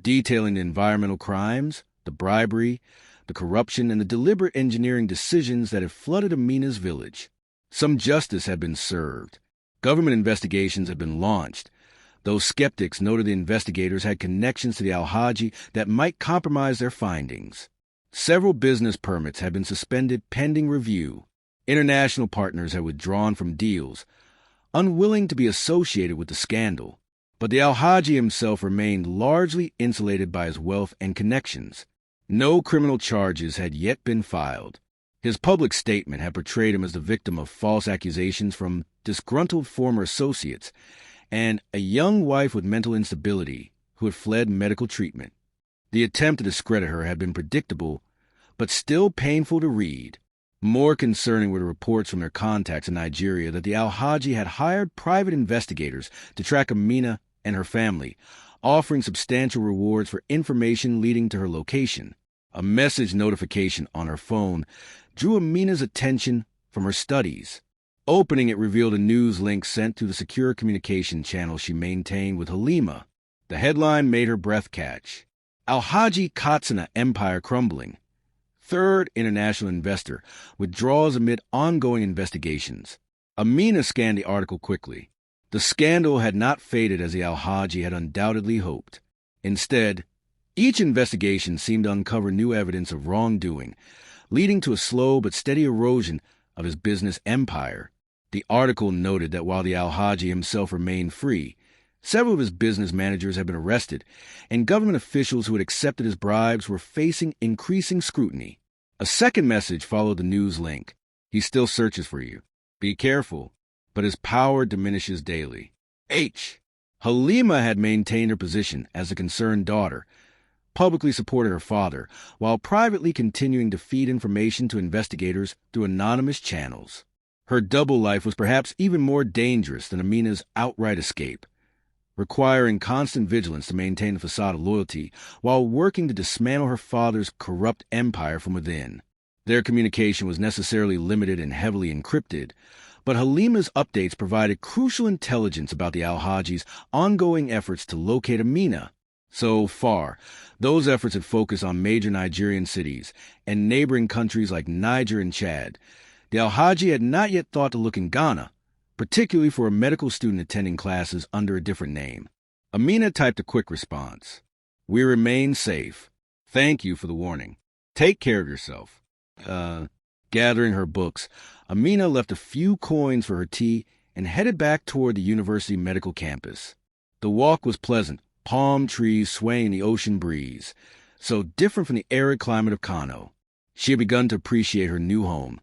detailing the environmental crimes, the bribery, the corruption, and the deliberate engineering decisions that had flooded Amina's village. Some justice had been served. Government investigations had been launched, though skeptics noted the investigators had connections to the Alhaji that might compromise their findings. Several business permits had been suspended pending review. International partners had withdrawn from deals, unwilling to be associated with the scandal. But the Alhaji himself remained largely insulated by his wealth and connections. No criminal charges had yet been filed. His public statement had portrayed him as the victim of false accusations from disgruntled former associates and a young wife with mental instability who had fled medical treatment. The attempt to discredit her had been predictable, but still painful to read. More concerning were the reports from their contacts in Nigeria that the Alhaji had hired private investigators to track Amina and her family, offering substantial rewards for information leading to her location. A message notification on her phone drew Amina's attention from her studies. Opening it revealed a news link sent through the secure communication channel she maintained with Halima. The headline made her breath catch. Alhaji Katsina empire crumbling. Third international investor withdraws amid ongoing investigations. Amina scanned the article quickly. The scandal had not faded as the Alhaji had undoubtedly hoped. Instead, each investigation seemed to uncover new evidence of wrongdoing, leading to a slow but steady erosion of his business empire. The article noted that while the Alhaji himself remained free, several of his business managers had been arrested, and government officials who had accepted his bribes were facing increasing scrutiny. A second message followed the news link. He still searches for you. Be careful, but his power diminishes daily. H. Halima had maintained her position as a concerned daughter, publicly supported her father, while privately continuing to feed information to investigators through anonymous channels. Her double life was perhaps even more dangerous than Amina's outright escape, requiring constant vigilance to maintain a facade of loyalty while working to dismantle her father's corrupt empire from within. Their communication was necessarily limited and heavily encrypted, but Halima's updates provided crucial intelligence about the Alhaji's ongoing efforts to locate Amina. So far, those efforts had focused on major Nigerian cities and neighboring countries like Niger and Chad. The Alhaji had not yet thought to look in Ghana, particularly for a medical student attending classes under a different name. Amina typed a quick response. We remain safe. Thank you for the warning. Take care of yourself. Gathering her books, Amina left a few coins for her tea and headed back toward the university medical campus. The walk was pleasant, palm trees swaying in the ocean breeze, so different from the arid climate of Kano. She had begun to appreciate her new home,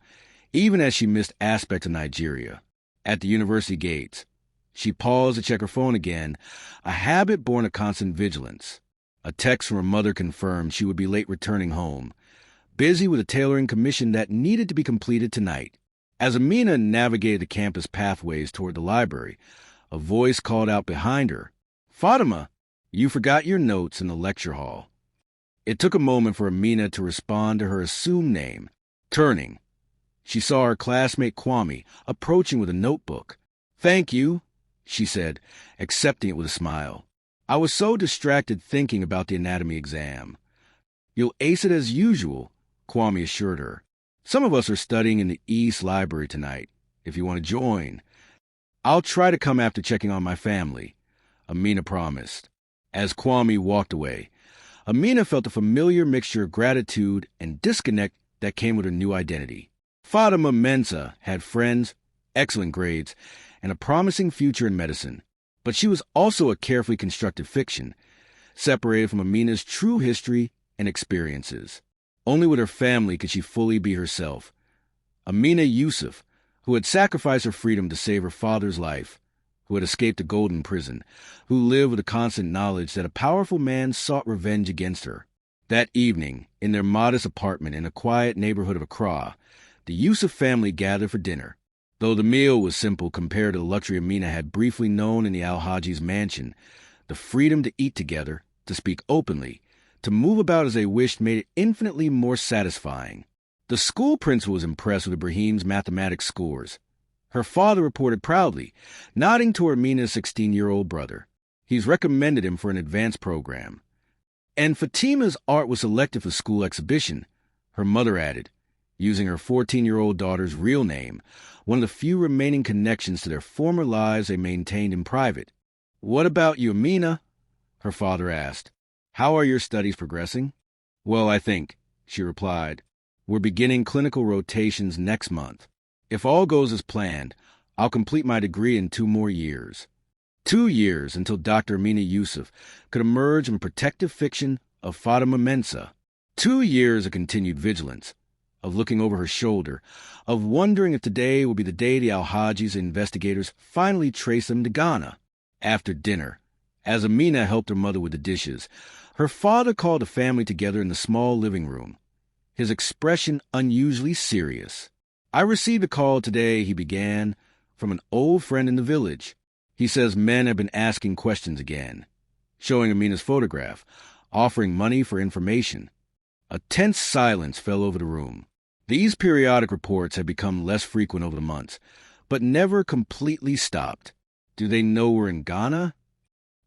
even as she missed aspects of Nigeria. At the university gates, she paused to check her phone again, a habit born of constant vigilance. A text from her mother confirmed she would be late returning home, busy with a tailoring commission that needed to be completed tonight. As Amina navigated the campus pathways toward the library, A voice called out behind her, "Fatima, you forgot your notes in the lecture hall." It took a moment for Amina to respond to her assumed name. Turning, she saw her classmate Kwame approaching with a notebook. "Thank you," she said, accepting it with a smile. "I was so distracted thinking about the anatomy exam." "You'll ace it as usual," Kwame assured her. "Some of us are studying in the East Library tonight, if you want to join." "I'll try to come after checking on my family," Amina promised. As Kwame walked away, Amina felt a familiar mixture of gratitude and disconnect that came with her new identity. Fatima Mensa had friends, excellent grades, and a promising future in medicine. But she was also a carefully constructed fiction, separated from Amina's true history and experiences. Only with her family could she fully be herself. Amina Yusuf, who had sacrificed her freedom to save her father's life, who had escaped a golden prison, who lived with the constant knowledge that a powerful man sought revenge against her. That evening, in their modest apartment in a quiet neighborhood of Accra, the Yusuf family gathered for dinner. Though the meal was simple compared to the luxury Amina had briefly known in the Alhaji's mansion, the freedom to eat together, to speak openly, to move about as they wished made it infinitely more satisfying. The school principal was impressed with Ibrahim's mathematics scores. Her father reported proudly, nodding toward Amina's 16-year-old brother. He's recommended him for an advanced program. "And Fatima's art was selected for school exhibition," her mother added, using her 14-year-old daughter's real name, one of the few remaining connections to their former lives they maintained in private. "What about you, Amina?" her father asked. "How are your studies progressing?" "Well, I think," she replied. "We're beginning clinical rotations next month. If all goes as planned, I'll complete my degree in 2 more years." 2 years until Dr. Amina Yusuf could emerge in protective fiction of Fatima Mensa. 2 years of continued vigilance, of looking over her shoulder, of wondering if today would be the day the Alhajis and investigators finally trace them to Ghana. After dinner, as Amina helped her mother with the dishes, her father called the family together in the small living room, his expression unusually serious. "I received a call today," he began, "from an old friend in the village. He says men have been asking questions again," showing Amina's photograph, offering money for information. A tense silence fell over the room. These periodic reports had become less frequent over the months, but never completely stopped. "Do they know we're in Ghana?"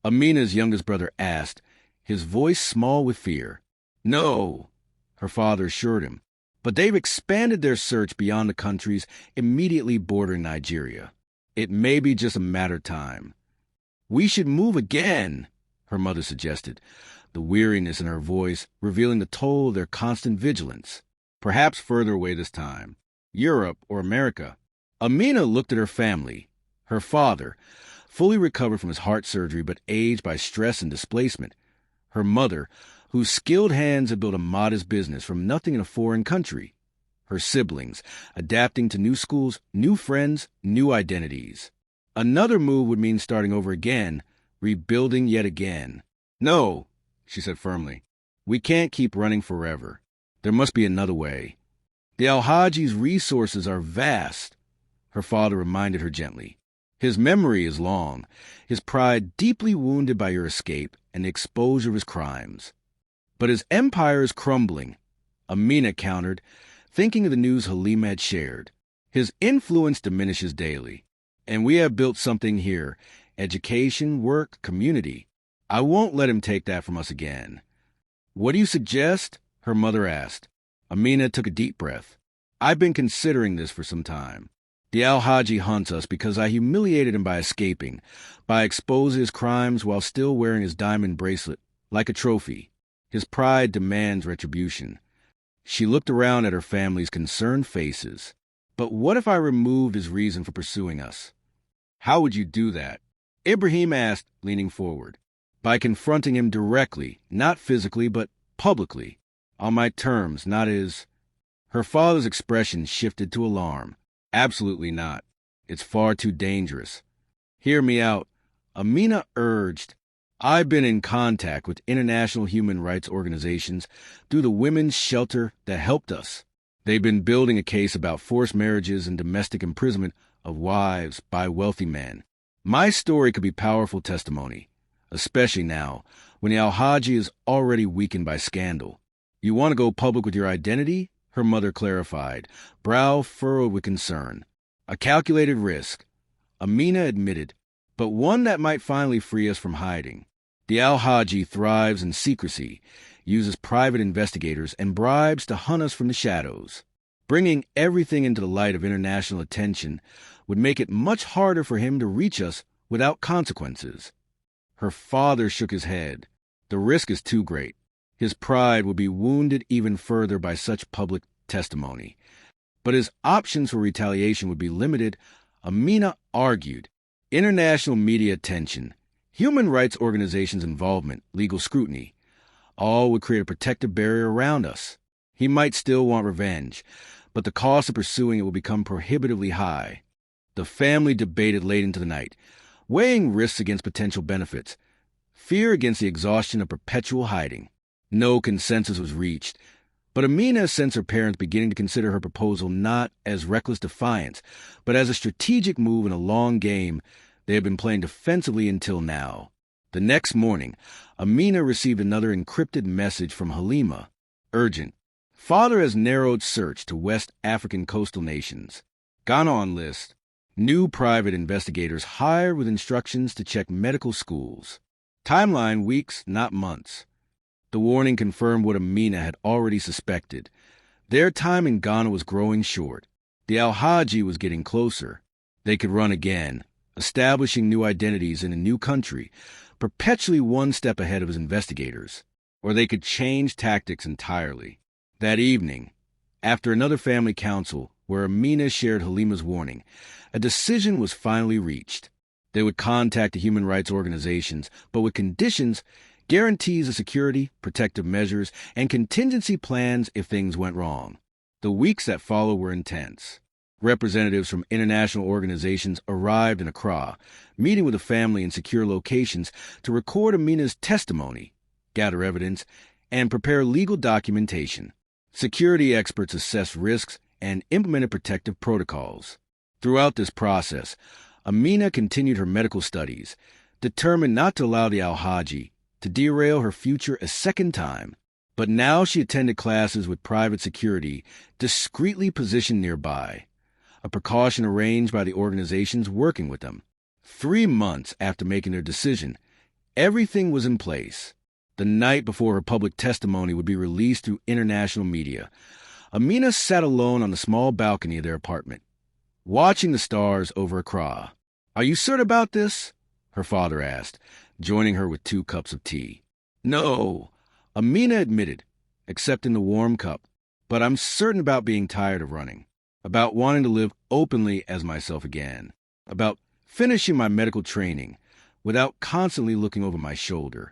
Amina's youngest brother asked, his voice small with fear. "No," her father assured him, "but they've expanded their search beyond the countries immediately bordering Nigeria. It may be just a matter of time." "We should move again," her mother suggested, the weariness in her voice revealing the toll of their constant vigilance. "Perhaps further away this time. Europe or America." Amina looked at her family. Her father, fully recovered from his heart surgery but aged by stress and displacement. Her mother, whose skilled hands had built a modest business from nothing in a foreign country. Her siblings, adapting to new schools, new friends, new identities. Another move would mean starting over again, rebuilding yet again. "No," she said firmly. "We can't keep running forever. There must be another way. The Alhaji's resources are vast," her father reminded her gently. "His memory is long, his pride deeply wounded by your escape and the exposure of his crimes. But his empire is crumbling," Amina countered, thinking of the news Halima had shared. "His influence diminishes daily. And we have built something here, education, work, community. I won't let him take that from us again." "What do you suggest?" her mother asked. Amina took a deep breath. "I've been considering this for some time. The Alhaji haunts us because I humiliated him by escaping, by exposing his crimes while still wearing his diamond bracelet, like a trophy. His pride demands retribution." She looked around at her family's concerned faces. "But what if I removed his reason for pursuing us?" "How would you do that?" Ibrahim asked, leaning forward. "By confronting him directly, not physically, but publicly. On my terms, not his." Her father's expression shifted to alarm. "Absolutely not. It's far too dangerous." "Hear me out," Amina urged. "I've been in contact with international human rights organizations through the women's shelter that helped us. They've been building a case about forced marriages and domestic imprisonment of wives by wealthy men. My story could be powerful testimony, especially now, when the Alhaji is already weakened by scandal. You want to go public with your identity? Her mother clarified, brow furrowed with concern. A calculated risk, Amina admitted, but one that might finally free us from hiding. The Alhaji thrives in secrecy, uses private investigators and bribes to hunt us from the shadows. Bringing everything into the light of international attention would make it much harder for him to reach us without consequences. Her father shook his head. The risk is too great. His pride would be wounded even further by such public testimony. But his options for retaliation would be limited, Amina argued. International media attention, human rights organizations' involvement, legal scrutiny, all would create a protective barrier around us. He might still want revenge, but the cost of pursuing it will become prohibitively high. The family debated late into the night, weighing risks against potential benefits, fear against the exhaustion of perpetual hiding. No consensus was reached, but Amina sensed her parents beginning to consider her proposal not as reckless defiance, but as a strategic move in a long game they had been playing defensively until now. The next morning, Amina received another encrypted message from Halima. Urgent. Father has narrowed search to West African coastal nations. Ghana on list. New private investigators hired with instructions to check medical schools. Timeline weeks, not months. The warning confirmed what Amina had already suspected. Their time in Ghana was growing short. The Alhaji was getting closer. They could run again, establishing new identities in a new country, perpetually one step ahead of his investigators. Or they could change tactics entirely. That evening, after another family council where Amina shared Halima's warning, a decision was finally reached. They would contact the human rights organizations, but with conditions, guarantees of security, protective measures, and contingency plans if things went wrong. The weeks that followed were intense. Representatives from international organizations arrived in Accra, meeting with the family in secure locations to record Amina's testimony, gather evidence, and prepare legal documentation. Security experts assessed risks and implemented protective protocols. Throughout this process, Amina continued her medical studies, determined not to allow the Alhaji to derail her future a second time. But now she attended classes with private security discreetly positioned nearby, a precaution arranged by the organizations working with them. 3 months after making their decision, everything was in place. The night before her public testimony would be released through international media, Amina sat alone on the small balcony of their apartment, watching the stars over Accra. "Are you certain about this?" her father asked, joining her with 2 cups of tea. "No," Amina admitted, accepting the warm cup. "But I'm certain about being tired of running, about wanting to live openly as myself again, about finishing my medical training without constantly looking over my shoulder."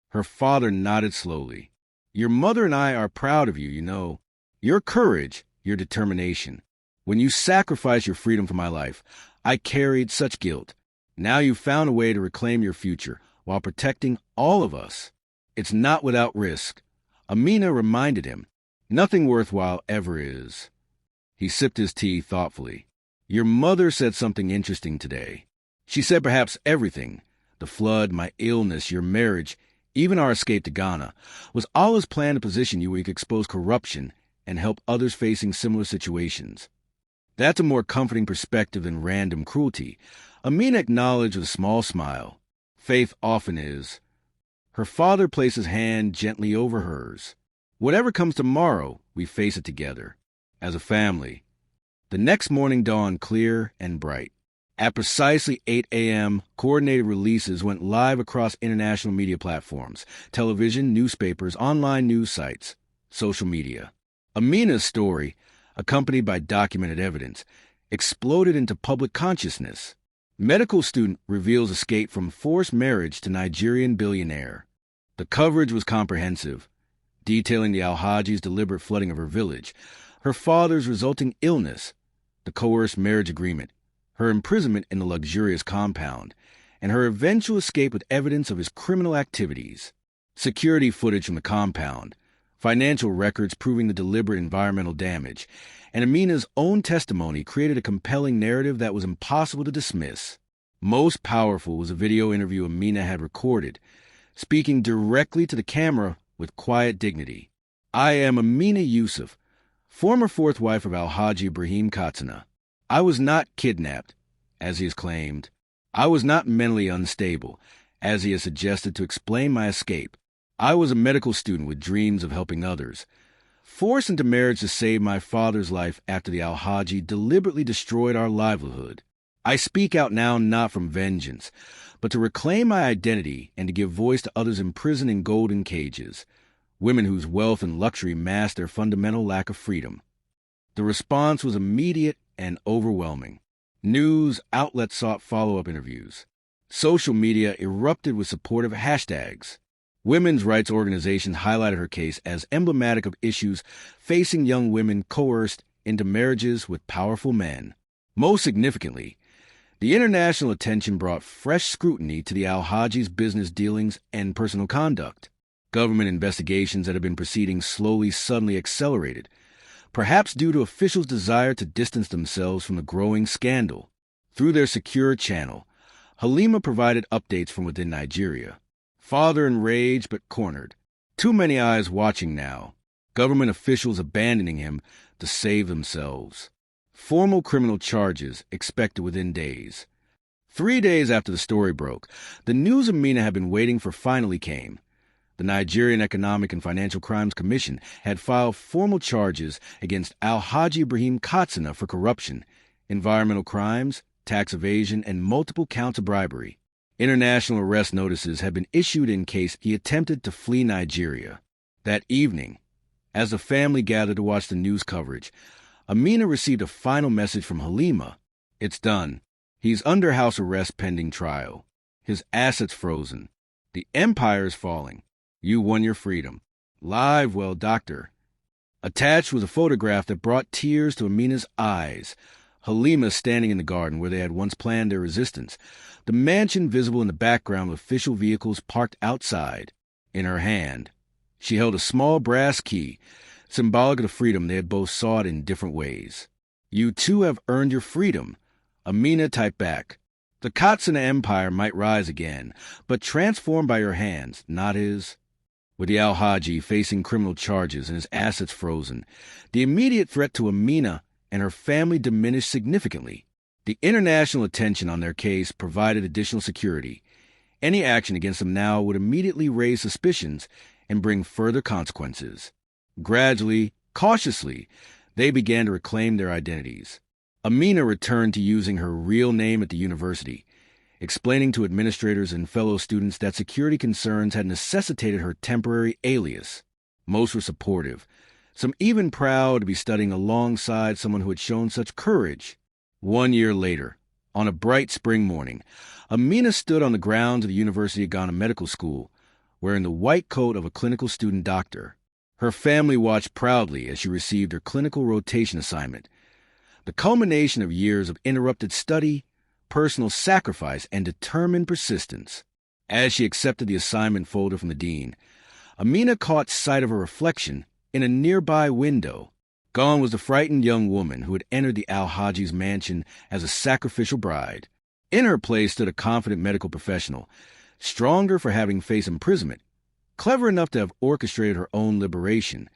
Her father nodded slowly. "Your mother and I are proud of you, you know. Your courage, your determination. When you sacrificed your freedom for my life, I carried such guilt. Now you've found a way to reclaim your future while protecting all of us. It's not without risk." Amina reminded him, "Nothing worthwhile ever is." He sipped his tea thoughtfully. "Your mother said something interesting today. She said perhaps everything, the flood, my illness, your marriage, even our escape to Ghana, was always planned to position you where you could expose corruption and help others facing similar situations. That's a more comforting perspective than random cruelty," Amina acknowledged with a small smile. "Faith often is." Her father placed his hand gently over hers. "Whatever comes tomorrow, we face it together, as a family." The next morning dawned clear and bright. At precisely 8 a.m., coordinated releases went live across international media platforms, television, newspapers, online news sites, social media. Amina's story, accompanied by documented evidence, exploded into public consciousness. Medical student reveals escape from forced marriage to Nigerian billionaire. The coverage was comprehensive, detailing the Alhaji's deliberate flooding of her village, her father's resulting illness, the coerced marriage agreement, her imprisonment in the luxurious compound, and her eventual escape with evidence of his criminal activities. Security footage from the compound, financial records proving the deliberate environmental damage, and Amina's own testimony created a compelling narrative that was impossible to dismiss. Most powerful was a video interview Amina had recorded, speaking directly to the camera with quiet dignity. "I am Amina Yusuf, former fourth wife of Alhaji Ibrahim Katsina. I was not kidnapped, as he has claimed. I was not mentally unstable, as he has suggested to explain my escape. I was a medical student with dreams of helping others, forced into marriage to save my father's life after the Alhaji deliberately destroyed our livelihood. I speak out now not from vengeance, but to reclaim my identity and to give voice to others imprisoned in golden cages, women whose wealth and luxury mask their fundamental lack of freedom." The response was immediate and overwhelming. News outlets sought follow-up interviews. Social media erupted with supportive hashtags. Women's rights organizations highlighted her case as emblematic of issues facing young women coerced into marriages with powerful men. Most significantly, the international attention brought fresh scrutiny to the Alhaji's business dealings and personal conduct. Government investigations that had been proceeding slowly suddenly accelerated, perhaps due to officials' desire to distance themselves from the growing scandal. Through their secure channel, Halima provided updates from within Nigeria. Father enraged but cornered. Too many eyes watching now. Government officials abandoning him to save themselves. Formal criminal charges expected within days. 3 days after the story broke, the news Amina had been waiting for finally came. The Nigerian Economic and Financial Crimes Commission had filed formal charges against Alhaji Ibrahim Katsina for corruption, environmental crimes, tax evasion, and multiple counts of bribery. International arrest notices had been issued in case he attempted to flee Nigeria. That evening, as the family gathered to watch the news coverage, Amina received a final message from Halima. "It's done. He's under house arrest pending trial. His assets frozen. The empire is falling. You won your freedom. Live well, doctor." Attached was a photograph that brought tears to Amina's eyes. Halima standing in the garden where they had once planned their resistance, the mansion visible in the background with official vehicles parked outside. In her hand, she held a small brass key, symbolic of the freedom they had both sought in different ways. "You too have earned your freedom," Amina typed back. "The Katsina Empire might rise again, but transformed by your hands, not his." With the Alhaji facing criminal charges and his assets frozen, the immediate threat to Amina and her family diminished significantly. The international attention on their case provided additional security. Any action against them now would immediately raise suspicions and bring further consequences. Gradually, cautiously, they began to reclaim their identities. Amina returned to using her real name at the university, explaining to administrators and fellow students that security concerns had necessitated her temporary alias. Most were supportive, some even proud to be studying alongside someone who had shown such courage. 1 year later, on a bright spring morning, Amina stood on the grounds of the University of Ghana Medical School, wearing the white coat of a clinical student doctor. Her family watched proudly as she received her clinical rotation assignment, the culmination of years of interrupted study, personal sacrifice, and determined persistence. As she accepted the assignment folder from the dean, Amina caught sight of her reflection in a nearby window. Gone was the frightened young woman who had entered the Alhaji's mansion as a sacrificial bride. In her place stood a confident medical professional, stronger for having faced imprisonment, clever enough to have orchestrated her own liberation,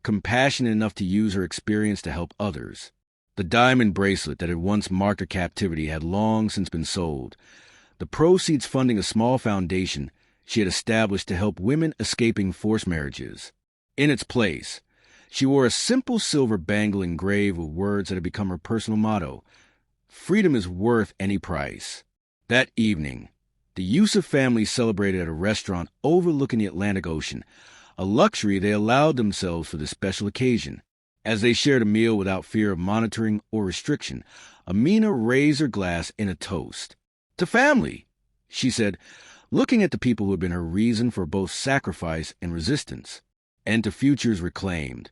compassionate enough to use her experience to help others. The diamond bracelet that had once marked her captivity had long since been sold, the proceeds funding a small foundation she had established to help women escaping forced marriages. In its place, she wore a simple silver bangle engraved with words that had become her personal motto: "Freedom is worth any price." That evening, the Yusuf family celebrated at a restaurant overlooking the Atlantic Ocean, a luxury they allowed themselves for this special occasion. As they shared a meal without fear of monitoring or restriction, Amina raised her glass in a toast. "To family," she said, looking at the people who had been her reason for both sacrifice and resistance. "And to futures reclaimed."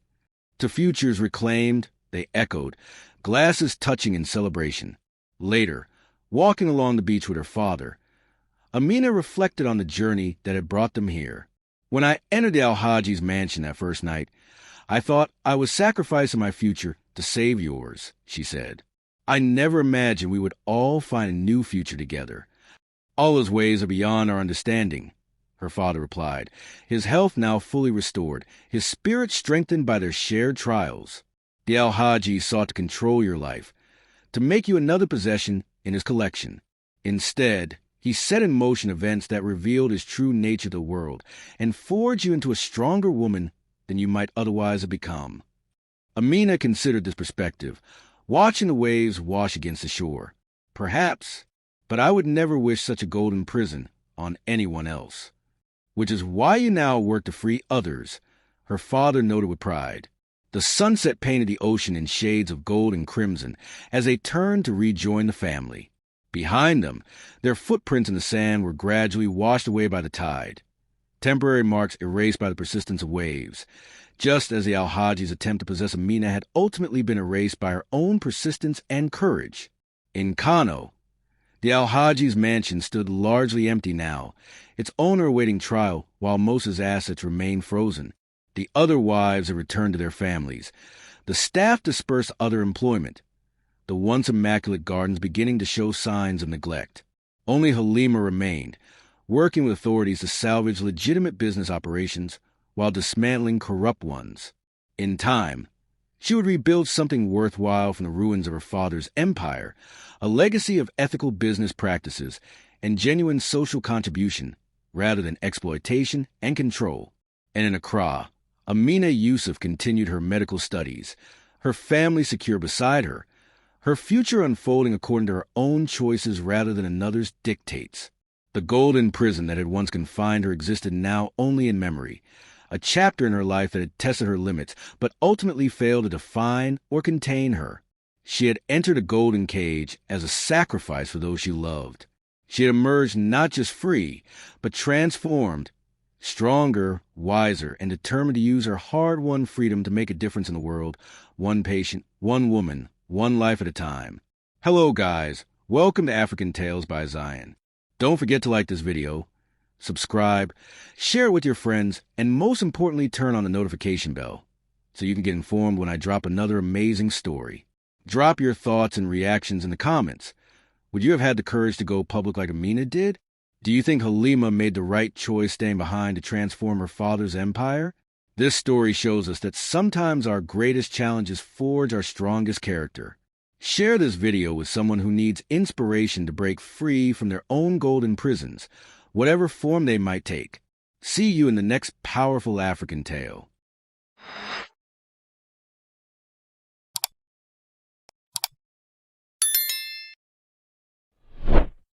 "To futures reclaimed," they echoed, glasses touching in celebration. Later, walking along the beach with her father, Amina reflected on the journey that had brought them here. "When I entered the Alhaji's mansion that first night, I thought I was sacrificing my future to save yours," she said. I never imagined we would all find a new future together. Allah's ways are beyond our understanding, her father replied, his health now fully restored, his spirit strengthened by their shared trials. The Alhaji sought to control your life, to make you another possession in his collection. Instead, he set in motion events that revealed his true nature to the world and forged you into a stronger woman than you might otherwise have become. Amina considered this perspective, watching the waves wash against the shore. Perhaps, but I would never wish such a golden prison on anyone else. Which is why you now work to free others, her father noted with pride. The sunset painted the ocean in shades of gold and crimson as they turned to rejoin the family. Behind them, their footprints in the sand were gradually washed away by the tide, temporary marks erased by the persistence of waves, just as the Alhaji's attempt to possess Amina had ultimately been erased by her own persistence and courage. In Kano, the Alhaji's mansion stood largely empty now, its owner awaiting trial while most of his assets remained frozen. The other wives had returned to their families. The staff dispersed other employment, the once immaculate gardens beginning to show signs of neglect. Only Halima remained, working with authorities to salvage legitimate business operations while dismantling corrupt ones. In time, she would rebuild something worthwhile from the ruins of her father's empire, a legacy of ethical business practices and genuine social contribution rather than exploitation and control. And in Accra, Amina Yusuf continued her medical studies, her family secure beside her, her future unfolding according to her own choices rather than another's dictates. The golden prison that had once confined her existed now only in memory, a chapter in her life that had tested her limits, but ultimately failed to define or contain her. She had entered a golden cage as a sacrifice for those she loved. She had emerged not just free, but transformed, stronger, wiser, and determined to use her hard-won freedom to make a difference in the world, one patient, one woman, one life at a time. Hello, guys. Welcome to African Tales by Zion. Don't forget to like this video, subscribe, share it with your friends, and most importantly, turn on the notification bell so you can get informed when I drop another amazing story. Drop your thoughts and reactions in the comments. Would you have had the courage to go public like Amina did? Do you think Halima made the right choice staying behind to transform her father's empire? This story shows us that sometimes our greatest challenges forge our strongest character. Share this video with someone who needs inspiration to break free from their own golden prisons, whatever form they might take. See you in the next powerful African tale.